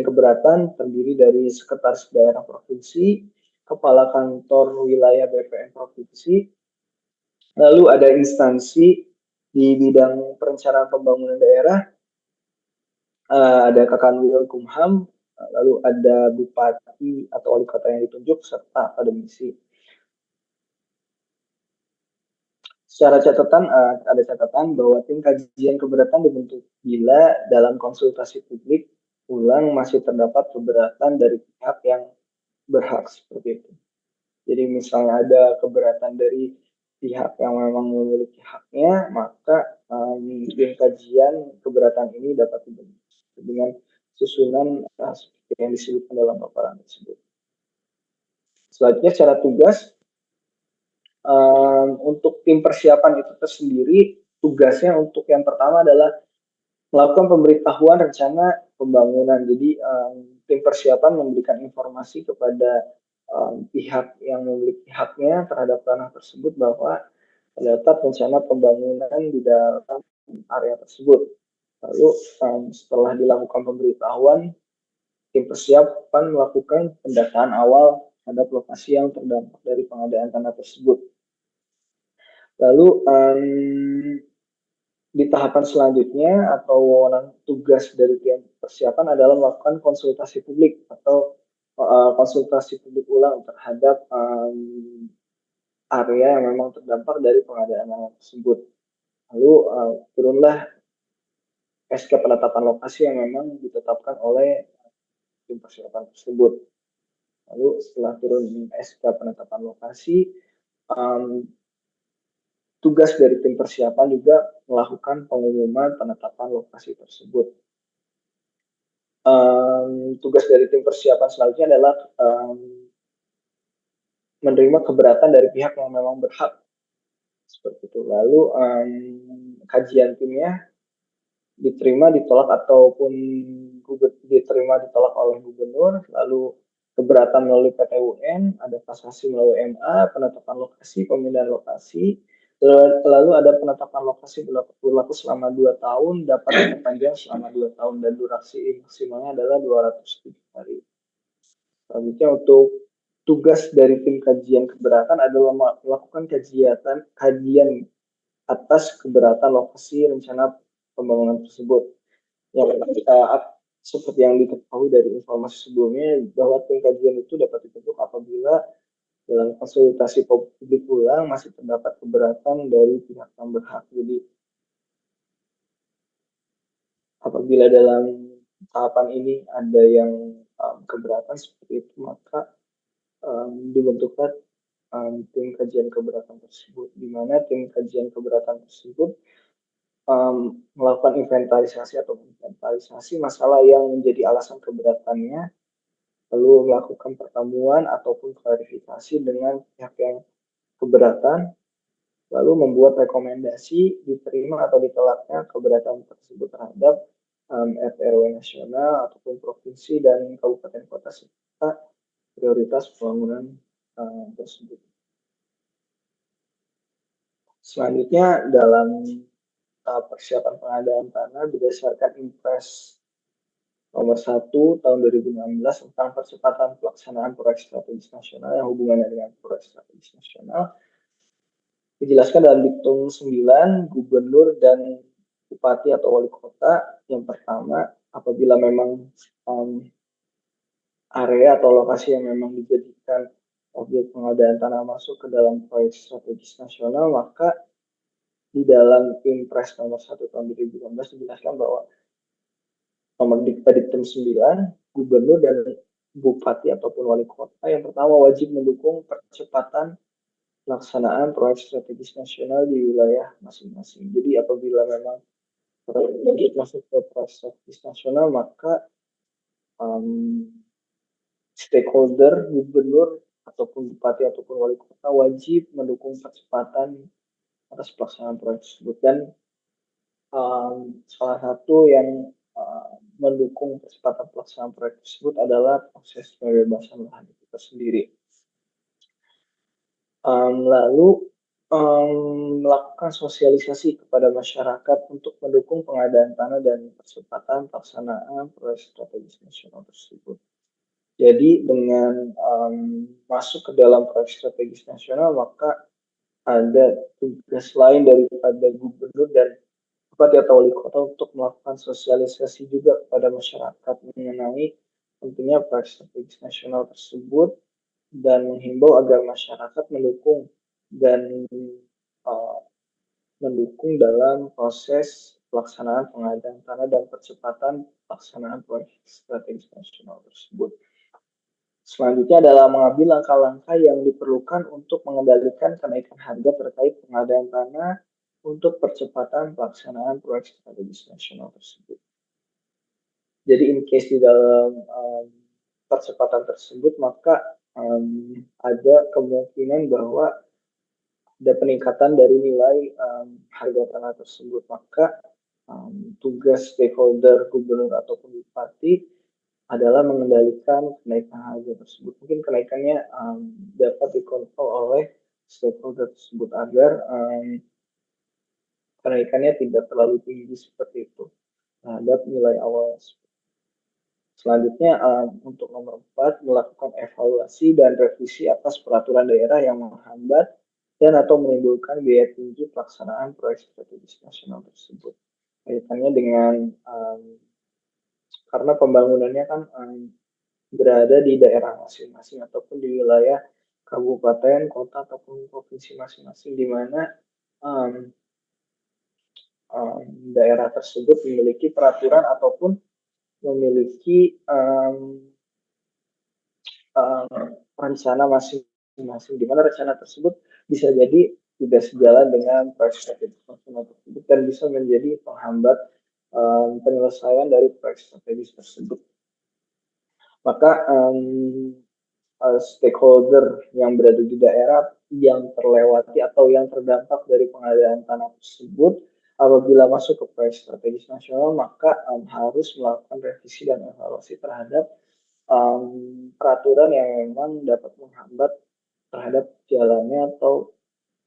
keberatan terdiri dari sekretaris daerah provinsi, kepala kantor wilayah BPN provinsi, lalu ada instansi di bidang perencanaan pembangunan daerah, ada Kakanwil Kumham, lalu ada bupati atau wali kota yang ditunjuk, serta akademisi. Secara catatan, ada catatan bahwa tim kajian keberatan dibentuk bila dalam konsultasi publik ulang masih terdapat keberatan dari pihak yang berhak, seperti itu. Jadi misalnya ada keberatan dari pihak yang memang memiliki haknya, maka tim kajian keberatan ini dapat dibentuk dengan susunan seperti yang disebutkan dalam paparan tersebut. Selanjutnya secara tugas, untuk tim persiapan itu tersendiri, tugasnya untuk yang pertama adalah melakukan pemberitahuan rencana pembangunan. Jadi tim persiapan memberikan informasi kepada pihak yang memiliki haknya terhadap tanah tersebut bahwa terdapat rencana pembangunan di dalam area tersebut. Lalu setelah dilakukan pemberitahuan, tim persiapan melakukan pendataan awal terhadap lokasi yang terdampak dari pengadaan tanah tersebut. Lalu di tahapan selanjutnya atau wewenang tugas dari tim persiapan adalah melakukan konsultasi publik atau konsultasi publik ulang terhadap area yang memang terdampak dari pengadaan tanah tersebut. Lalu turunlah SK penetapan lokasi yang memang ditetapkan oleh tim persiapan tersebut. Lalu setelah turun SK penetapan lokasi, tugas dari tim persiapan juga melakukan pengumuman penetapan lokasi tersebut. Tugas dari tim persiapan selanjutnya adalah menerima keberatan dari pihak yang memang berhak, seperti itu. Lalu kajian timnya diterima, ditolak ataupun diterima, ditolak oleh gubernur. Lalu keberatan melalui PT UN, ada kasasi melalui MA, penetapan lokasi, pemindahan lokasi. Lalu ada penetapan lokasi berlaku selama 2 tahun, dapat diperpanjang selama 2 tahun, dan durasi maksimalnya adalah 207 hari. Selanjutnya untuk tugas dari tim kajian keberatan adalah melakukan kajian atas keberatan lokasi rencana pembangunan tersebut. Yang seperti yang diketahui dari informasi sebelumnya, bahwa tim kajian itu dapat dibentuk apabila dalam konsultasi publik ulang masih terdapat keberatan dari pihak yang berhak. Jadi apabila dalam tahapan ini ada yang keberatan seperti itu, maka dibentuklah tim kajian keberatan tersebut, di mana tim kajian keberatan tersebut melakukan inventarisasi masalah yang menjadi alasan keberatannya, lalu melakukan pertemuan ataupun klarifikasi dengan pihak yang keberatan, lalu membuat rekomendasi diterima atau ditolaknya keberatan tersebut terhadap RT RW nasional ataupun provinsi dan kabupaten kota serta prioritas pembangunan tersebut. Selanjutnya dalam tahap persiapan pengadaan tanah berdasarkan Impres nomor 1 tahun 2016 tentang percepatan pelaksanaan proyek strategis nasional yang hubungannya dengan proyek strategis nasional, dijelaskan dalam diktum 9, gubernur dan bupati atau wali kota yang pertama, apabila memang area atau lokasi yang memang dijadikan objek pengadaan tanah masuk ke dalam proyek strategis nasional, maka di dalam Impres nomor 1 tahun 2016 dijelaskan bahwa nomor diktum 9, gubernur dan bupati ataupun wali kota yang pertama wajib mendukung percepatan pelaksanaan proyek strategis nasional di wilayah masing-masing. Jadi apabila memang untuk masuk ke proses strategis nasional, maka stakeholder, gubernur, ataupun bupati, ataupun wali kota wajib mendukung percepatan atas pelaksanaan proyek tersebut. Dan salah satu yang mendukung percepatan pelaksanaan proyek tersebut adalah proses pembebasan lahan itu tersendiri. Lalu melakukan sosialisasi kepada masyarakat untuk mendukung pengadaan tanah dan percepatan pelaksanaan proyek strategis nasional tersebut. Jadi dengan masuk ke dalam proyek strategis nasional, maka ada tugas lain daripada gubernur dan bupati atau wali kota untuk melakukan sosialisasi juga kepada masyarakat mengenai pentingnya proyek strategis nasional tersebut dan menghimbau agar masyarakat mendukung dan mendukung dalam proses pelaksanaan pengadaan tanah dan percepatan pelaksanaan proyek strategis nasional tersebut. Selanjutnya adalah mengambil langkah-langkah yang diperlukan untuk mengendalikan kenaikan harga terkait pengadaan tanah untuk percepatan pelaksanaan proyek strategis nasional tersebut. Jadi in case di dalam percepatan tersebut, maka ada kemungkinan bahwa ada peningkatan dari nilai harga tanah tersebut. Maka tugas stakeholder, gubernur ataupun bupati adalah mengendalikan kenaikan harga tersebut. Mungkin kenaikannya dapat dikontrol oleh stakeholder tersebut agar kenaikannya tidak terlalu tinggi seperti itu terhadap nilai awal. Selanjutnya untuk nomor 4, melakukan evaluasi dan revisi atas peraturan daerah yang menghambat dan atau menimbulkan biaya tinggi pelaksanaan proyek strategis nasional tersebut. Kaitannya dengan karena pembangunannya kan berada di daerah masing-masing ataupun di wilayah kabupaten, kota ataupun provinsi masing-masing, di mana daerah tersebut memiliki peraturan ataupun memiliki rencana masing-masing, di mana rencana tersebut bisa jadi tidak sejalan dengan proyek strategis nasional tersebut dan bisa menjadi penghambat penyelesaian dari proyek strategis tersebut. Maka stakeholder yang berada di daerah yang terlewati atau yang terdampak dari pengadaan tanah tersebut, apabila masuk ke proyek strategis nasional, maka harus melakukan revisi dan evaluasi terhadap peraturan yang memang dapat menghambat terhadap jalannya atau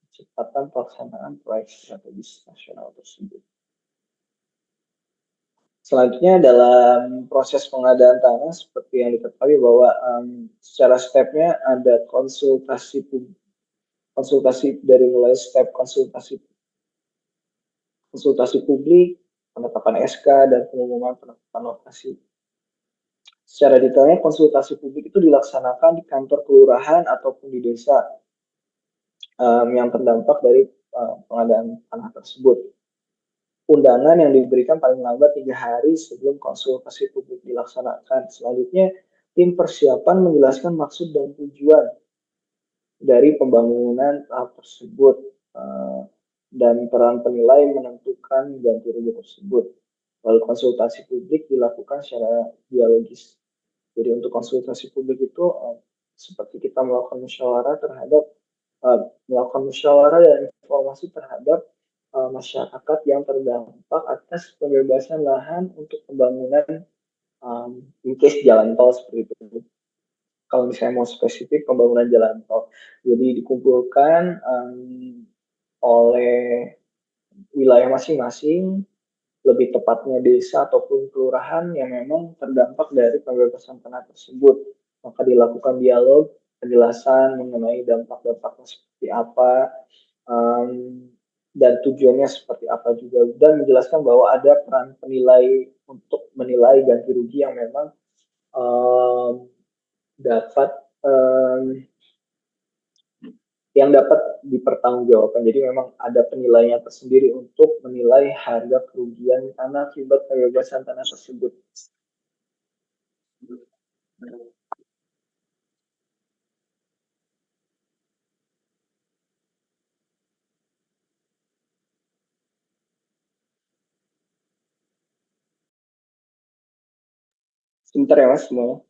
kecepatan pelaksanaan proyek strategis nasional tersebut. Selanjutnya dalam proses pengadaan tanah, seperti yang diketahui bahwa secara stepnya ada konsultasi dari mulai step konsultasi publik, penetapan SK, dan pengumuman penetapan lokasi. Secara detailnya, konsultasi publik itu dilaksanakan di kantor kelurahan ataupun di desa yang terdampak dari pengadaan tanah tersebut. Undangan yang diberikan paling lambat 3 hari sebelum konsultasi publik dilaksanakan. Selanjutnya, tim persiapan menjelaskan maksud dan tujuan dari pembangunan tahap tersebut dan peran penilai menentukan ganti rugi tersebut. Lalu konsultasi publik dilakukan secara dialogis. Jadi untuk konsultasi publik itu seperti kita melakukan musyawarah dan informasi terhadap masyarakat yang terdampak atas pembebasan lahan untuk pembangunan in case jalan tol seperti itu. Kalau misalnya mau spesifik pembangunan jalan tol, jadi dikumpulkan oleh wilayah masing-masing, lebih tepatnya desa ataupun kelurahan yang memang terdampak dari pembebasan tanah tersebut. Maka dilakukan dialog, penjelasan mengenai dampak-dampaknya seperti apa, dan tujuannya seperti apa juga, dan menjelaskan bahwa ada peran penilai untuk menilai ganti rugi yang memang dapat dipertanggungjawabkan. Jadi memang ada penilainya tersendiri untuk menilai harga kerugian tanah akibat pembebasan tanah tersebut. Sebentar ya Mas semuanya.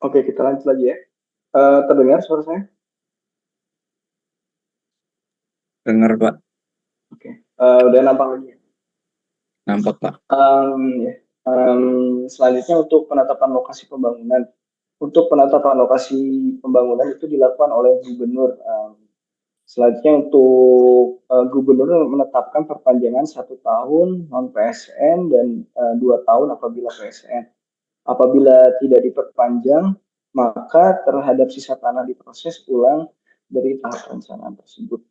Oke, kita lanjut lagi ya. Terdengar suara saya? Dengar Pak. Oke. Udah nampak lagi ya? Nampak Pak. Ya. Selanjutnya untuk penetapan lokasi pembangunan. Untuk penetapan lokasi pembangunan itu dilakukan oleh gubernur. Selanjutnya untuk gubernur menetapkan perpanjangan 1 tahun non PSN dan 2 tahun apabila PSN. Apabila tidak diperpanjang, maka terhadap sisa tanah diproses ulang dari tahap perencanaan tersebut.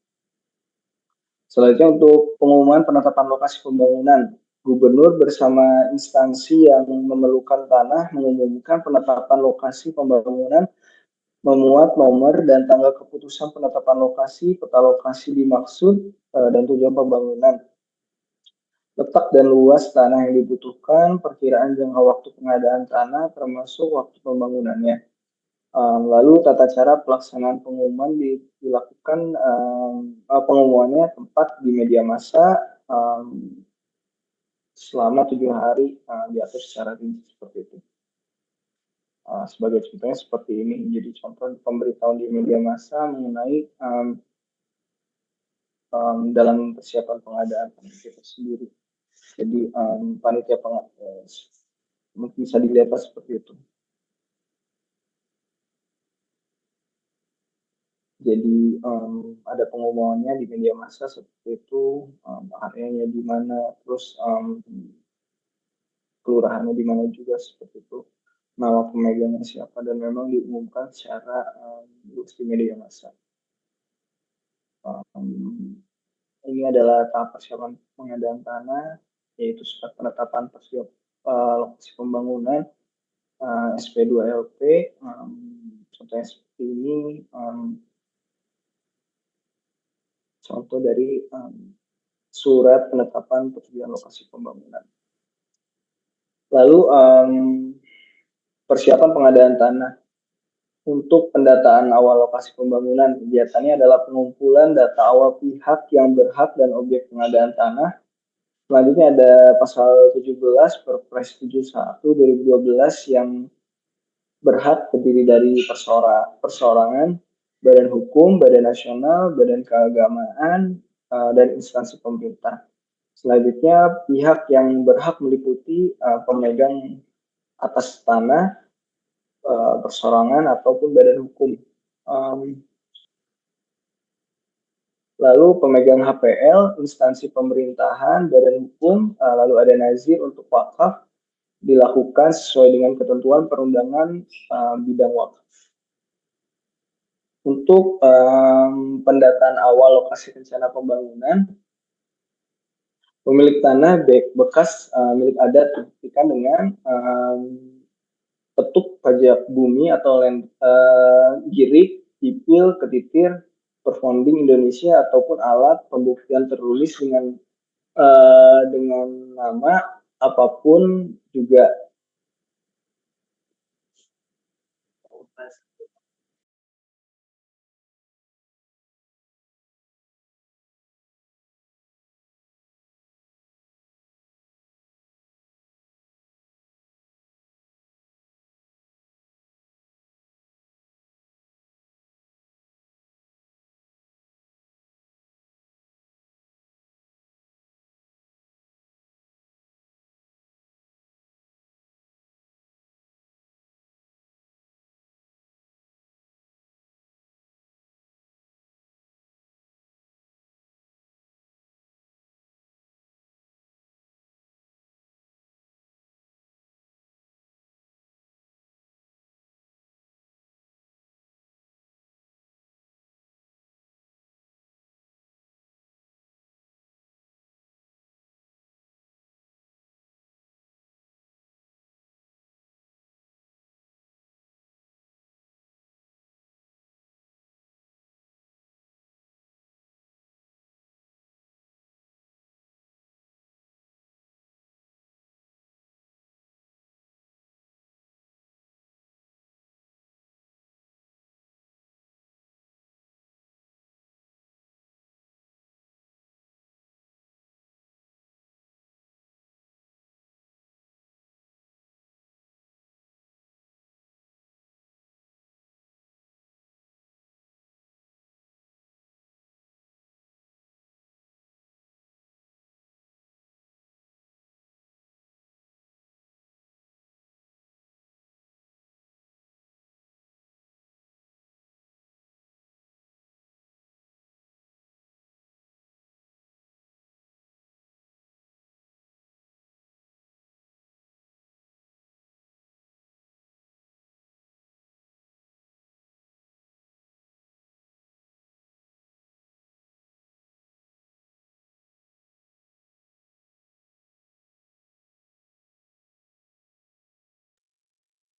Selanjutnya untuk pengumuman penetapan lokasi pembangunan, gubernur bersama instansi yang memerlukan tanah mengumumkan penetapan lokasi pembangunan, memuat nomor dan tanggal keputusan penetapan lokasi, peta lokasi dimaksud, dan tujuan pembangunan, letak dan luas tanah yang dibutuhkan, perkiraan jangka waktu pengadaan tanah termasuk waktu pembangunannya. Lalu tata cara pelaksanaan pengumuman dilakukan, pengumumannya tempat di media massa selama 7 hari, diatur secara rinci seperti itu. Sebagai contohnya seperti ini, jadi contoh pemberitahuan di media massa mengenai dalam persiapan pengadaan panitia tersendiri. Jadi panitia mungkin bisa dilihat seperti itu. Jadi ada pengumumannya di media massa seperti itu, areanya di mana, terus kelurahannya di mana juga seperti itu, nama pemegangnya siapa, dan memang diumumkan secara luas di media massa. Ini adalah tahap persiapan pengadaan tanah, yaitu surat penetapan lokasi pembangunan, SP2LP, contohnya seperti ini, contoh dari surat penetapan persetujuan lokasi pembangunan. Lalu persiapan pengadaan tanah. Untuk pendataan awal lokasi pembangunan, kegiatannya adalah pengumpulan data awal pihak yang berhak dan objek pengadaan tanah. Selanjutnya ada pasal 17 Perpres 71 2012 yang berhak terdiri dari perseorangan, badan hukum, badan nasional, badan keagamaan, dan instansi pemerintah. Selanjutnya pihak yang berhak meliputi pemegang atas tanah, perseorangan ataupun badan hukum. Lalu pemegang HPL, instansi pemerintahan, badan hukum, lalu ada nazir untuk wakaf, dilakukan sesuai dengan ketentuan perundangan bidang wakaf. Untuk pendataan awal lokasi rencana pembangunan, pemilik tanah bekas milik adat dibuktikan dengan petuk pajak bumi atau girik, sipil, ketitir, perfounding Indonesia ataupun alat pembuktian tertulis dengan nama apapun juga.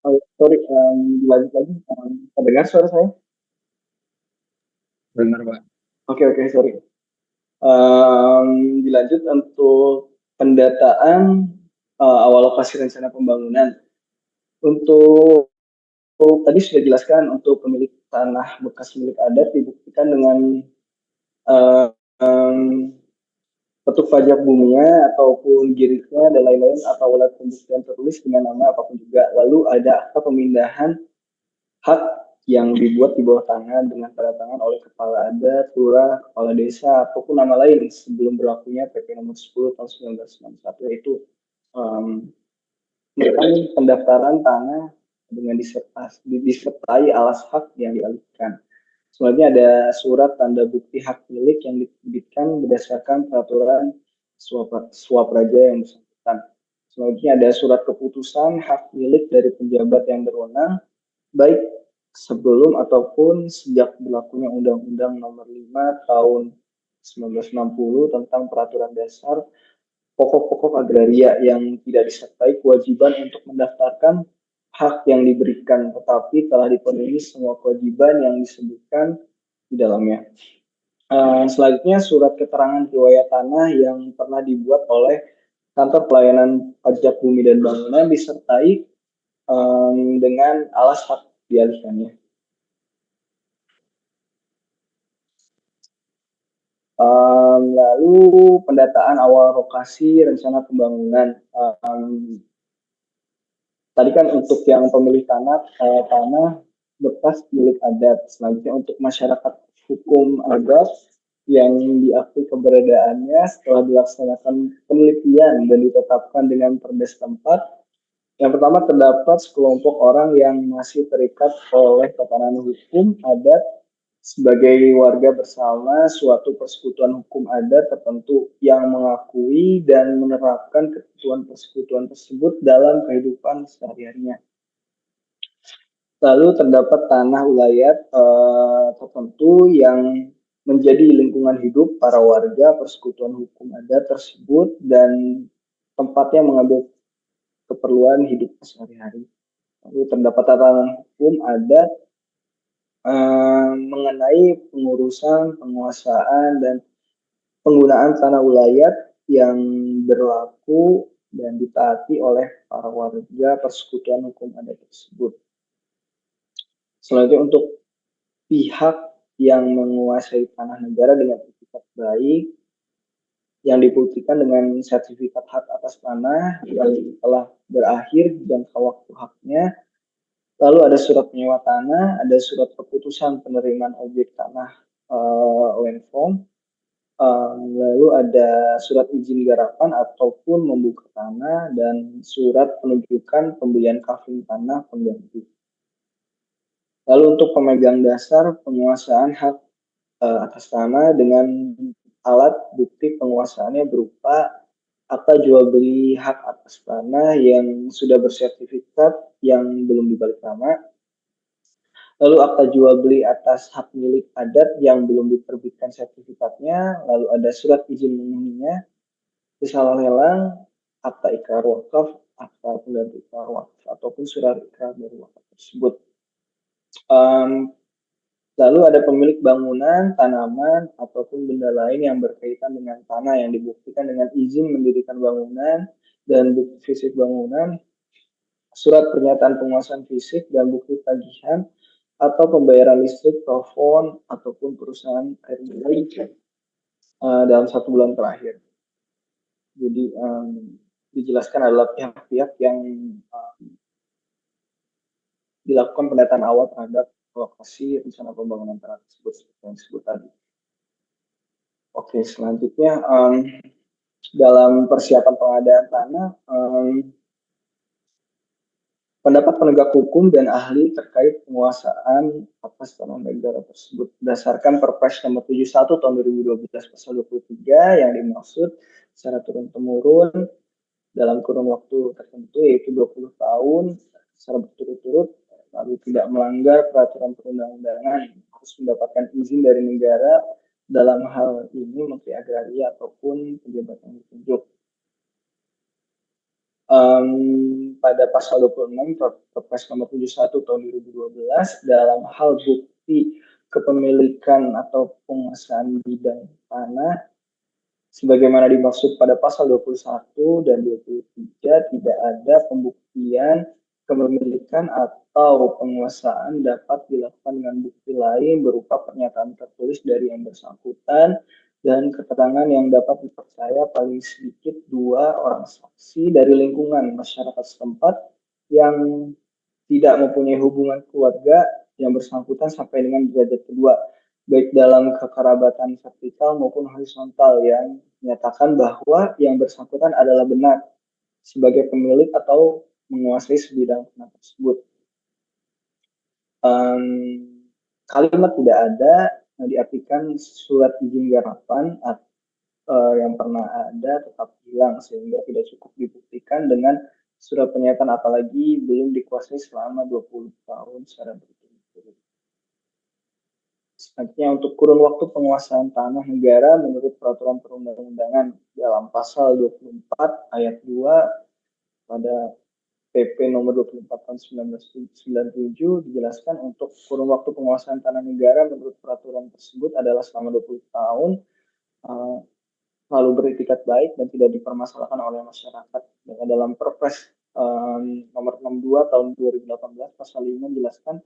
Oh, sorry, dilanjut lagi. Terdengar suara saya? Dengar, Pak. Oke, sorry. Dilanjut untuk pendataan awal lokasi rencana pembangunan. Untuk tadi sudah dijelaskan untuk pemilik tanah bekas milik adat dibuktikan dengan petuk pajak buminya ataupun giriknya dan lain-lain atau alat pembuktian tertulis dengan nama apapun juga. Lalu ada akta pemindahan hak yang dibuat di bawah tangan dengan tanda tangan oleh kepala adat, lurah, kepala desa ataupun nama lain sebelum berlakunya PP nomor 10 tahun 1961, yaitu pendaftaran tanah dengan disertai alas hak yang dialihkan. Selanjutnya ada surat tanda bukti hak milik yang diterbitkan berdasarkan peraturan Swapraja yang bersangkutan. Selanjutnya ada surat keputusan hak milik dari penjabat yang berwenang, baik sebelum ataupun sejak berlakunya Undang-Undang Nomor 5 Tahun 1960 tentang Peraturan Dasar Pokok-pokok agraria yang tidak disertai kewajiban untuk mendaftarkan hak yang diberikan, tetapi telah dipenuhi semua kewajiban yang disebutkan di dalamnya. Selanjutnya surat keterangan riwayat tanah yang pernah dibuat oleh kantor pelayanan pajak bumi dan bangunan disertai dengan alas hak dialihkannya. Lalu pendataan awal lokasi rencana pembangunan. Tadi kan untuk yang pemilik tanah bekas milik adat. Selanjutnya untuk masyarakat hukum adat yang diakui keberadaannya setelah dilaksanakan penelitian dan ditetapkan dengan perda setempat. Yang pertama, terdapat sekelompok orang yang masih terikat oleh tatanan hukum adat sebagai warga bersama suatu persekutuan hukum adat tertentu yang mengakui dan menerapkan ketentuan persekutuan tersebut dalam kehidupan sehari-harinya. Lalu terdapat tanah ulayat tertentu yang menjadi lingkungan hidup para warga persekutuan hukum adat tersebut dan tempatnya mengambil keperluan hidup sehari-hari. Lalu terdapat tatanan hukum adat mengenai pengurusan, penguasaan, dan penggunaan tanah ulayat yang berlaku dan ditaati oleh para warga persekutuan hukum adat tersebut. Selanjutnya untuk pihak yang menguasai tanah negara dengan etikat baik yang dibuktikan dengan sertifikat hak atas tanah yang telah berakhir jangka waktu haknya. Lalu ada surat penyewa tanah, ada surat keputusan penerimaan objek tanah land form, lalu ada surat izin garapan ataupun membuka tanah dan surat penunjukan pembelian kafling tanah pengganti. Lalu untuk pemegang dasar penguasaan hak atas tanah dengan alat bukti penguasaannya berupa akta jual beli hak atas tanah yang sudah bersertifikat yang belum dibalik nama, lalu akta jual beli atas hak milik adat yang belum diterbitkan sertifikatnya, lalu ada surat izin menghuninya, risalah lelang, akta ikrar wakaf, akta pengganti ikrar wakaf ataupun surat ikrar dari wakaf tersebut. Lalu ada pemilik bangunan, tanaman, ataupun benda lain yang berkaitan dengan tanah yang dibuktikan dengan izin mendirikan bangunan dan bukti fisik bangunan, surat pernyataan penguasaan fisik dan bukti tagihan atau pembayaran listrik, telepon, ataupun perusahaan air minum dalam 1 bulan terakhir. Jadi dijelaskan adalah pihak-pihak yang dilakukan pendataan awal terhadap lokasi rencana pembangunan tanah tersebut yang disebut tadi. Oke, selanjutnya dalam persiapan pengadaan tanah, pendapat penegak hukum dan ahli terkait penguasaan atas tanah negara tersebut berdasarkan Perpres nomor 71 tahun 2012 pasal 23 yang dimaksud secara turun-temurun dalam kurun waktu tertentu yaitu 20 tahun secara berturut-turut, lalu tidak melanggar peraturan perundang-undangan, harus mendapatkan izin dari negara, dalam hal ini Menteri Agraria ataupun pejabat yang ditunjuk. Pada pasal 26 Perpres nomor 71 tahun 2012 dalam hal bukti kepemilikan atau penguasaan bidang tanah sebagaimana dimaksud pada pasal 21 dan 23 tidak ada pembuktian kepemilikan atau penguasaan dapat dilakukan dengan bukti lain berupa pernyataan tertulis dari yang bersangkutan dan keterangan yang dapat dipercaya paling sedikit 2 orang saksi dari lingkungan masyarakat setempat yang tidak mempunyai hubungan keluarga yang bersangkutan sampai dengan derajat kedua, baik dalam kekerabatan vertikal maupun horizontal yang menyatakan bahwa yang bersangkutan adalah benar sebagai pemilik atau menguasai sebidang tanah tersebut. Kalimat tidak ada yang diartikan surat izin garapan yang pernah ada tetap hilang sehingga tidak cukup dibuktikan dengan surat pernyataan apalagi belum dikuasai selama 20 tahun secara berturut-turut. Selanjutnya untuk kurun waktu penguasaan tanah negara menurut peraturan perundang-undangan dalam pasal 24 ayat 2 pada PP nomor 24 tahun 1997 dijelaskan untuk kurun waktu penguasaan tanah negara menurut peraturan tersebut adalah selama 20 tahun lalu beretikat baik dan tidak dipermasalahkan oleh masyarakat. Dan dalam Perpres nomor 62 tahun 2018 pasal 5 menjelaskan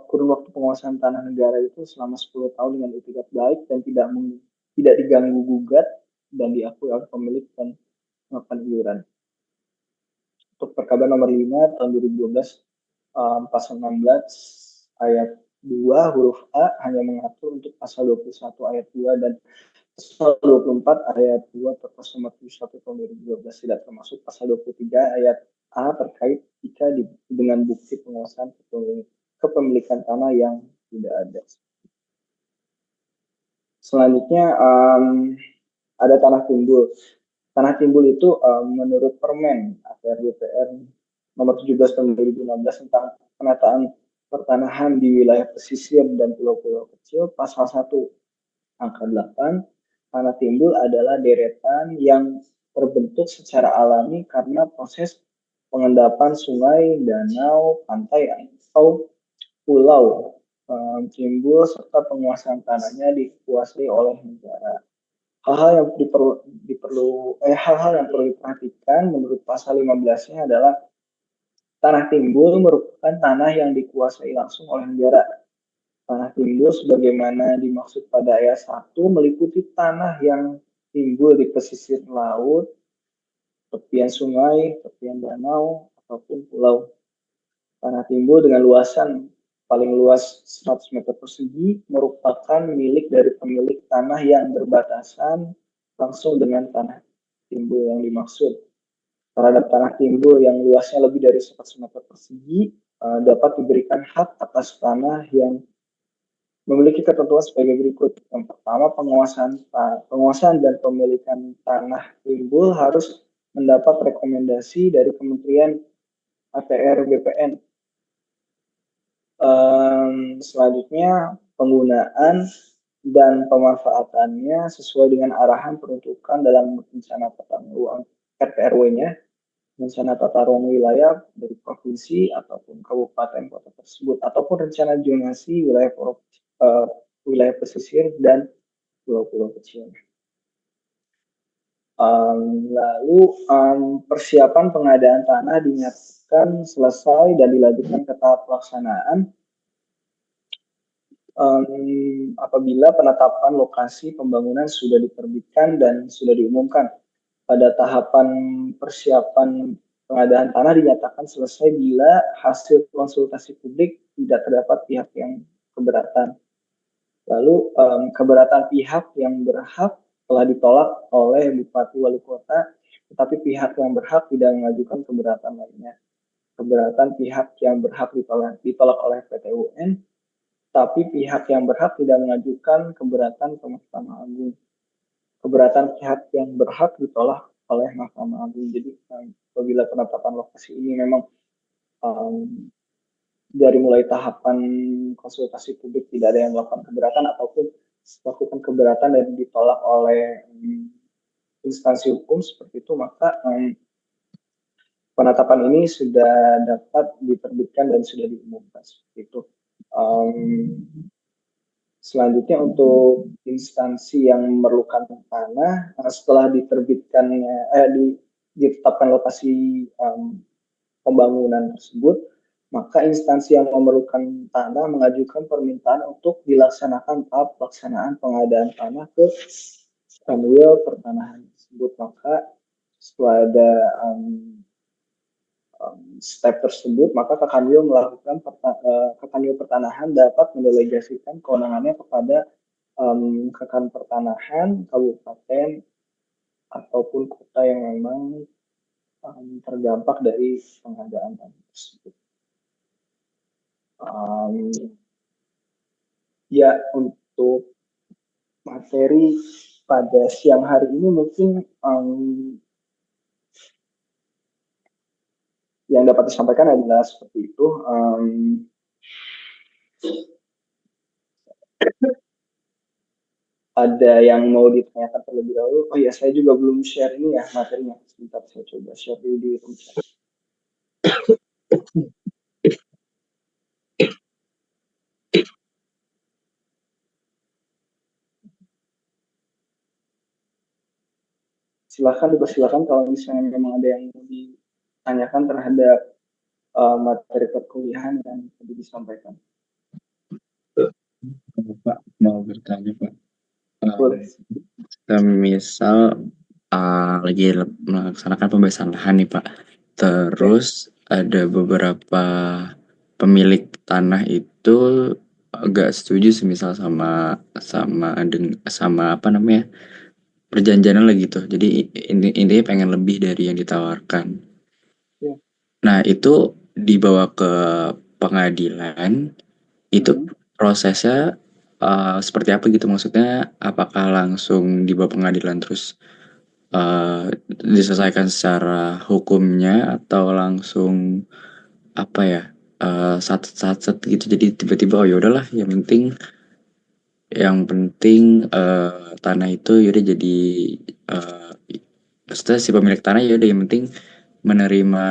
kurun waktu penguasaan tanah negara itu selama 10 tahun dengan etikat baik dan tidak diganggu gugat dan diakui oleh pemilik dan pengakuan iuran. Untuk Perkaba nomor 5 tahun 2012 pasal 16 ayat 2 huruf A hanya mengatur untuk pasal 21 ayat 2 dan pasal 24 ayat 2 Perpres nomor 71 tahun 2012 tidak termasuk pasal 23 ayat A terkait jika dengan bukti penguasaan kepemilikan tanah yang tidak ada. Selanjutnya ada tanah timbul. Tanah timbul itu menurut Permen APR BPR nomor 17 tahun 2016 tentang penataan pertanahan di wilayah pesisir dan pulau-pulau kecil, pasal 1 angka 8, tanah timbul adalah deretan yang terbentuk secara alami karena proses pengendapan sungai, danau, pantai, atau pulau timbul serta penguasaan tanahnya dikuasai oleh negara. Hal-hal yang perlu diperhatikan menurut pasal 15-nya adalah tanah timbul merupakan tanah yang dikuasai langsung oleh negara. Tanah timbul sebagaimana dimaksud pada ayat 1 meliputi tanah yang timbul di pesisir laut, tepian sungai, tepian danau, ataupun pulau. Tanah timbul dengan luasan paling luas 100 meter persegi merupakan milik dari pemilik tanah yang berbatasan langsung dengan tanah timbul yang dimaksud. Terhadap tanah timbul yang luasnya lebih dari 100 meter persegi dapat diberikan hak atas tanah yang memiliki ketentuan sebagai berikut. Yang pertama, penguasaan dan pemilikan tanah timbul harus mendapat rekomendasi dari Kementerian APR BPN. Selanjutnya, penggunaan dan pemanfaatannya sesuai dengan arahan peruntukan dalam rencana tata ruang RTRW-nya, rencana tata ruang wilayah dari provinsi ataupun kabupaten kota tersebut, ataupun rencana zonasi wilayah pesisir dan pulau-pulau kecil. Lalu persiapan pengadaan tanah dinyatakan selesai dan dilanjutkan ke tahap pelaksanaan apabila penetapan lokasi pembangunan sudah diterbitkan dan sudah diumumkan. Pada tahapan persiapan pengadaan tanah dinyatakan selesai bila hasil konsultasi publik tidak terdapat pihak yang keberatan. Lalu keberatan pihak yang berhak telah ditolak oleh Bupati Wali Kota, tetapi pihak yang berhak tidak mengajukan keberatan lainnya. Keberatan pihak yang berhak ditolak oleh PT UN, tapi pihak yang berhak tidak mengajukan keberatan ke Mahkamah Agung. Keberatan pihak yang berhak ditolak oleh Mahkamah Agung. Jadi apabila penetapan lokasi ini memang dari mulai tahapan konsultasi publik tidak ada yang melakukan keberatan ataupun melakukan keberatan dan ditolak oleh instansi hukum seperti itu, maka penetapan ini sudah dapat diterbitkan dan sudah diumumkan seperti itu. Selanjutnya untuk instansi yang memerlukan tanah setelah diterbitkannya ditetapkan lokasi pembangunan tersebut, maka instansi yang memerlukan tanah mengajukan permintaan untuk dilaksanakan tahap pelaksanaan pengadaan tanah ke Kanwil Pertanahan tersebut. Maka setelah ada step tersebut, maka Kanwil Kanwil Pertanahan dapat mendelegasikan kewenangannya kepada Kekan Pertanahan, kabupaten ataupun kota yang memang terdampak dari pengadaan tanah tersebut. Ya, untuk materi pada siang hari ini mungkin yang dapat disampaikan adalah seperti itu. Ada yang mau ditanyakan terlebih dahulu? Oh ya, saya juga belum share ini ya materinya. Sebentar, saya coba share dulu di room chat. Silakan kalau misalnya memang ada yang mau ditanyakan terhadap materi perkuliahan yang tadi disampaikan. Pak, mau bertanya Pak. Boleh. Misal lagi melaksanakan pembebasan lahan nih Pak. Terus ada beberapa pemilik tanah itu agak setuju semisal sama apa namanya perjanjian lah gitu. Jadi intinya pengen lebih dari yang ditawarkan. Ya. Nah itu dibawa ke pengadilan. Itu prosesnya seperti apa gitu, maksudnya apakah langsung dibawa pengadilan terus diselesaikan secara hukumnya atau langsung apa ya sat gitu, jadi tiba-tiba oh ya udahlah yang penting tanah itu yaudah jadi uh, maksudnya si pemilik tanah ya udah yang penting menerima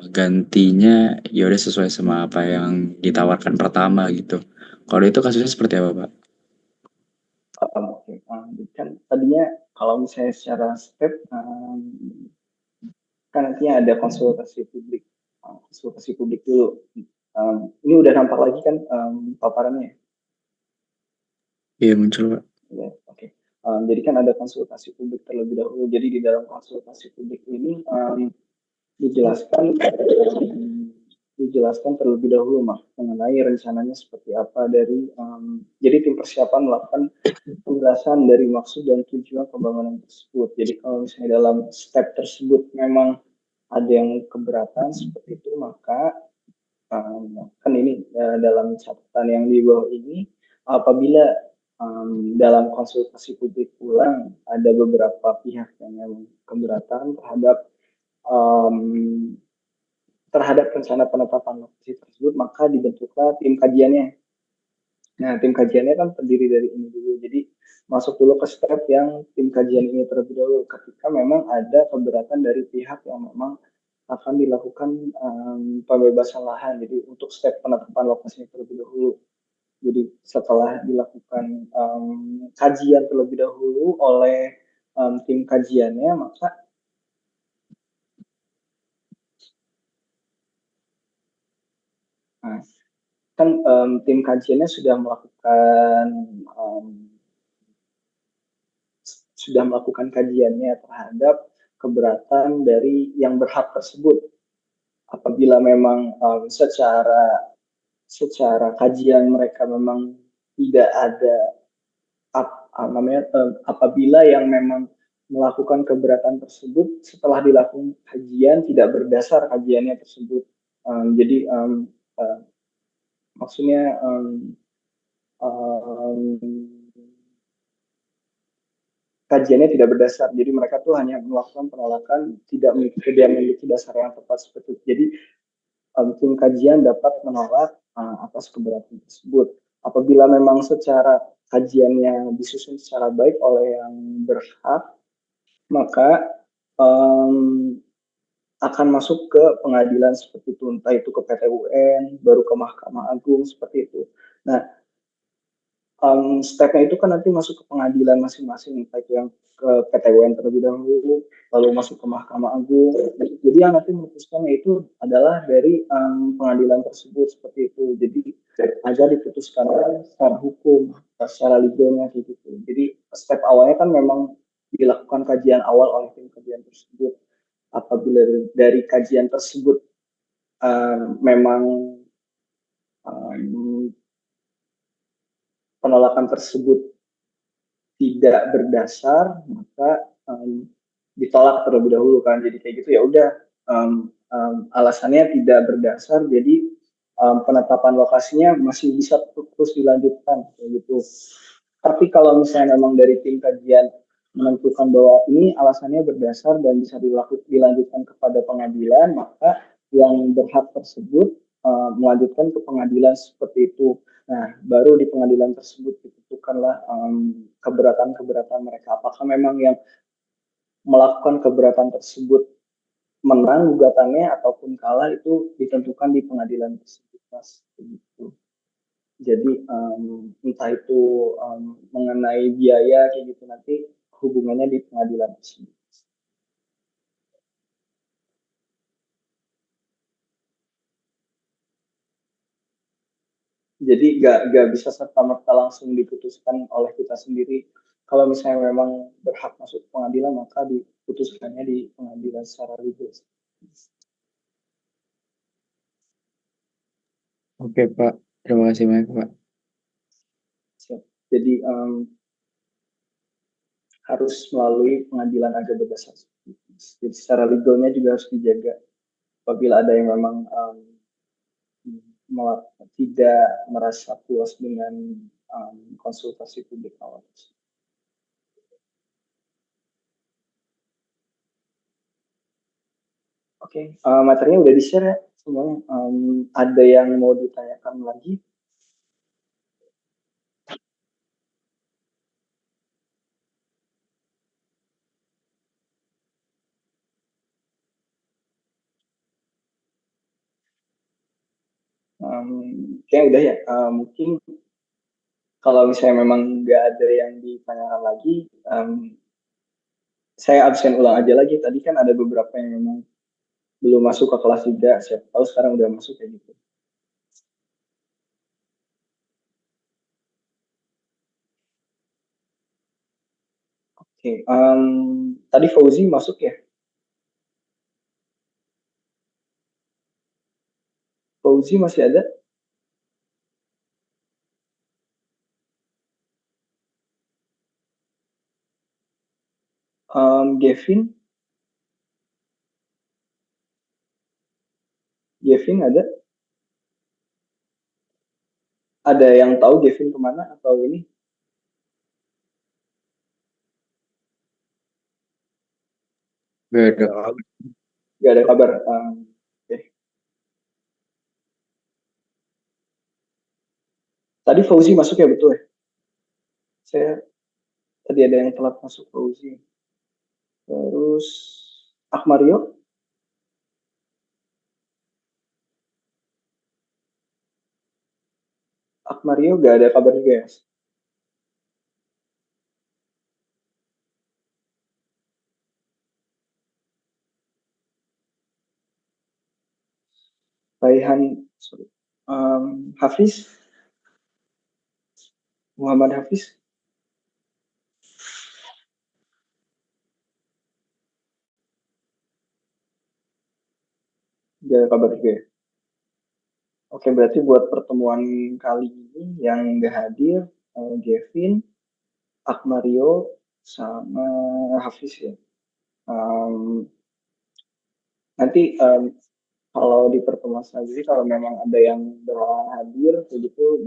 gantinya ya udah sesuai sama apa yang ditawarkan pertama gitu. Kalau itu kasusnya seperti apa Pak? Oke. Jadi kan tadinya kalau misalnya secara step kan nantinya ada konsultasi publik. Konsultasi publik dulu. Ini udah nampak lagi kan paparannya? Iya muncul Pak. Ya, oke. Jadi kan ada konsultasi publik terlebih dahulu. Jadi di dalam konsultasi publik ini dijelaskan terlebih dahulu mengenai rencananya seperti apa dari jadi tim persiapan melakukan penjelasan dari maksud dan tujuan pembangunan tersebut. Jadi kalau misalnya dalam step tersebut memang ada yang keberatan seperti itu, maka kan ini dalam catatan yang di bawah ini apabila dalam konsultasi publik ulang ada beberapa pihak yang memang keberatan terhadap rencana penetapan lokasi tersebut, maka dibentuklah tim kajiannya. Nah, tim kajiannya kan terdiri dari ini dulu. Jadi masuk dulu ke step yang tim kajian ini terlebih dahulu ketika memang ada keberatan dari pihak yang memang akan dilakukan pembebasan lahan. Jadi untuk step penetapan lokasinya terlebih dahulu. Jadi setelah dilakukan kajian terlebih dahulu oleh tim kajiannya, maka kan tim kajiannya sudah melakukan kajiannya terhadap keberatan dari yang berhak tersebut. Apabila memang secara kajian mereka memang tidak ada apabila yang memang melakukan keberatan tersebut setelah dilakukan kajian tidak berdasar kajiannya tersebut. Jadi maksudnya kajiannya tidak berdasar. Jadi mereka tuh hanya melakukan penolakan tidak memiliki dasar yang tepat seperti itu. Jadi tim kajian dapat menolak atas keberatan tersebut. Apabila memang secara kajiannya disusun secara baik oleh yang berhak, maka akan masuk ke pengadilan seperti itu, entah itu ke PT UN, baru ke Mahkamah Agung seperti itu. Nah, stepnya itu kan nanti masuk ke pengadilan masing-masing, entah itu yang ke PT UN terlebih dahulu, lalu masuk ke Mahkamah Agung. Jadi yang nanti memutuskannya itu adalah dari pengadilan tersebut seperti itu. Jadi agar diputuskan secara hukum, secara legalnya gitu. Jadi step awalnya kan memang dilakukan kajian awal oleh tim kajian tersebut. Apabila dari kajian tersebut memang penolakan tersebut tidak berdasar, maka ditolak terlebih dahulu kan. Jadi kayak gitu ya udah alasannya tidak berdasar, jadi penetapan lokasinya masih bisa terus dilanjutkan kayak gitu. Tapi kalau misalnya memang dari tim kajian menentukan bahwa ini alasannya berdasar dan bisa dilanjutkan kepada pengadilan, maka yang berhak tersebut melanjutkan ke pengadilan seperti itu. Nah, baru di pengadilan tersebut ditentukanlah keberatan-keberatan mereka. Apakah memang yang melakukan keberatan tersebut menang gugatannya ataupun kalah, itu ditentukan di pengadilan tersebut, Mas. Begitu. Jadi entah itu mengenai biaya kayak gitu nanti hubungannya di pengadilan tersebut. Jadi nggak bisa serta-merta langsung diputuskan oleh kita sendiri. Kalau misalnya memang berhak masuk pengadilan, maka diputuskannya di pengadilan secara legal. Oke Pak, terima kasih banyak Pak. Jadi harus melalui pengadilan agak berdasar. Jadi secara legalnya juga harus dijaga. Apabila ada yang memang tidak merasa puas dengan konsultasi publik awal. Oke, materinya udah di-share ya semuanya. Ada yang mau ditanyakan lagi? Kayaknya udah ya. Mungkin kalau misalnya memang nggak ada yang ditanyakan lagi, saya absen ulang aja lagi. Tadi kan ada beberapa yang memang belum masuk ke kelas juga. Siapa tahu sekarang udah masuk kayak gitu. Oke, tadi Fauzi masuk ya? Fauzi masih ada? Gavin ada? Ada yang tahu Gavin kemana atau ini? Gak ada. Gak ada kabar. Okay. Tadi Fauzi masuk ya, betul ya? Saya tadi ada yang telat masuk Fauzi. Terus Akmario? Akmario gak ada kabar juga ya? Raihan, sorry. Hafiz? Muhammad Hafiz? Gak ada kabar juga ya? Oke, berarti buat pertemuan kali ini yang gak hadir, Gavin, Akmario, sama Hafiz ya. Nanti kalau di pertemuan selanjutnya kalau memang ada yang berhalangan hadir begitu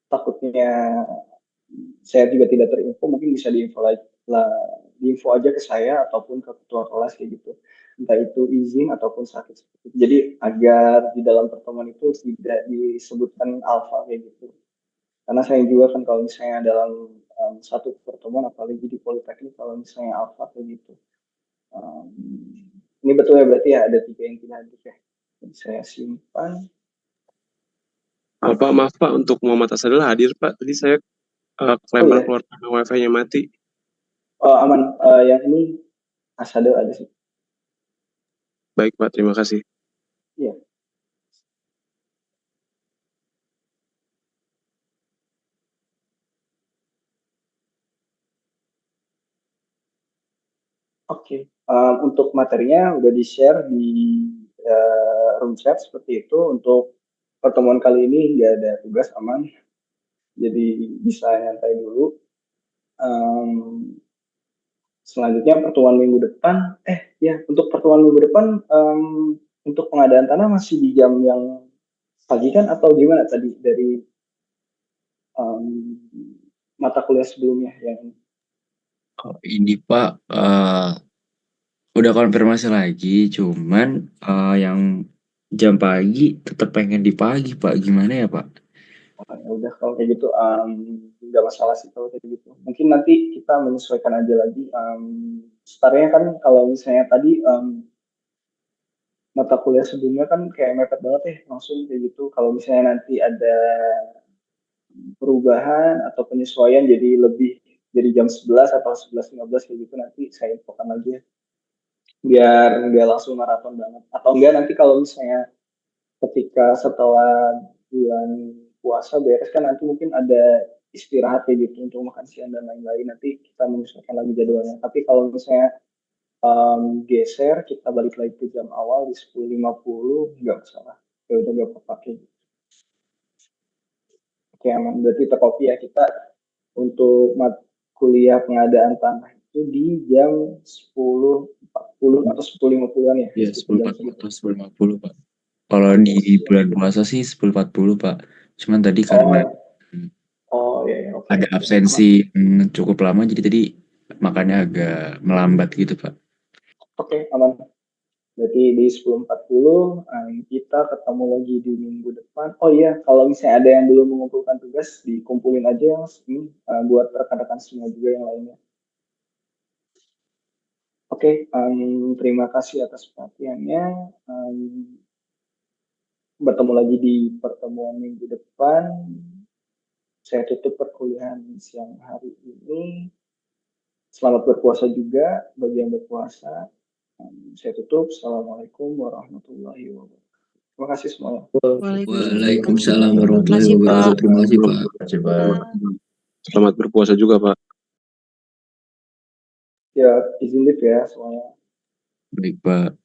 takutnya saya juga tidak terinfo, mungkin bisa diinfo aja ke saya ataupun ke ketua kelas kayak gitu, entah itu izin ataupun sakit. Jadi agar di dalam pertemuan itu tidak disebutkan alfa kayak gitu, karena saya juga kan kalau misalnya dalam satu pertemuan apalagi di politeknik kalau misalnya alfa kayak gitu. Ini betul ya, berarti ya ada 3 yang tidak hadir ya. Jadi saya simpan. Pak, maaf Pak, untuk Muhammad Asadul hadir Pak. Tadi saya kelempar keluar karena wifi-nya mati. Oh aman, yang ini Asadul ada sih. Baik Pak, terima kasih. Iya. Oke, untuk materinya udah di-share di room chat seperti itu. Untuk pertemuan kali ini nggak ada tugas, aman. Jadi bisa nyantai dulu. Selanjutnya pertemuan minggu depan, untuk pertemuan minggu depan, untuk pengadaan tanah masih di jam yang pagi kan atau gimana tadi dari mata kuliah sebelumnya yang ini? Oh, ini Pak, udah konfirmasi lagi, cuman yang jam pagi tetap pengen di pagi Pak, gimana ya Pak? Ya udah kalau kayak gitu nggak masalah sih kalau kayak gitu. Mungkin nanti kita menyesuaikan aja lagi. Startnya kan kalau misalnya tadi mata kuliah sebelumnya kan kayak mepet banget ya langsung kayak gitu. Kalau misalnya nanti ada perubahan atau penyesuaian jadi lebih jadi jam 11 atau 11.15 kayak gitu nanti saya infokan lagi ya. Biar nggak langsung maraton banget. Atau enggak nanti kalau misalnya ketika setelah bulan puasa beres kan nanti mungkin ada istirahat kayak gitu untuk makan siang dan lain-lain. Nanti kita menyesuaikan lagi jadwalnya. Tapi kalau misalnya geser kita balik lagi ke jam awal di 10.50 nggak masalah. Ya udah nggak apa-apa kayak gitu. Oke aman. Berarti terkopi ya kita untuk kuliah pengadaan tanah itu di jam 10.40 atau 10.50-an ya? Iya, Sekitar jam 10.40 segitu. atau 10.50, Pak. Kalau di bulan puasa sih 10.40, Pak. Cuman tadi karena Ya, oke. ada absensi yang cukup lama, jadi tadi makanya agak melambat gitu, Pak. Oke, aman. Berarti di 10.40 kita ketemu lagi di minggu depan. Oh iya, kalau misalnya ada yang belum mengumpulkan tugas, dikumpulin aja yang ini buat rekan-rekan semua juga yang lainnya. Oke, terima kasih atas perhatiannya. Bertemu lagi di pertemuan minggu depan. Saya tutup perkuliahan siang hari ini. Selamat berpuasa juga bagi yang berpuasa. Saya tutup. Assalamualaikum warahmatullahi wabarakatuh. Terima kasih semuanya. Waalaikumsalam warahmatullahi wabarakatuh. Terima kasih, Pak. Terima kasih, Pak. Selamat berpuasa juga, Pak. Ya, izin live ya semuanya. Baik, Pak.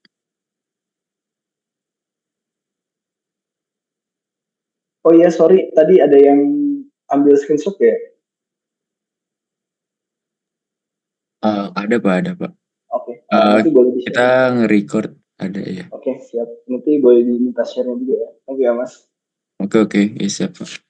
Oh iya, sorry. Tadi ada yang ambil screenshot ya? Ada, Pak. Ada, Pak. Oke, nanti boleh di-share. Kita nge-record ada ya. Oke, siap. Nanti boleh diminta share-nya juga ya. Oke ya, Mas. Oke, ya siap, Pak.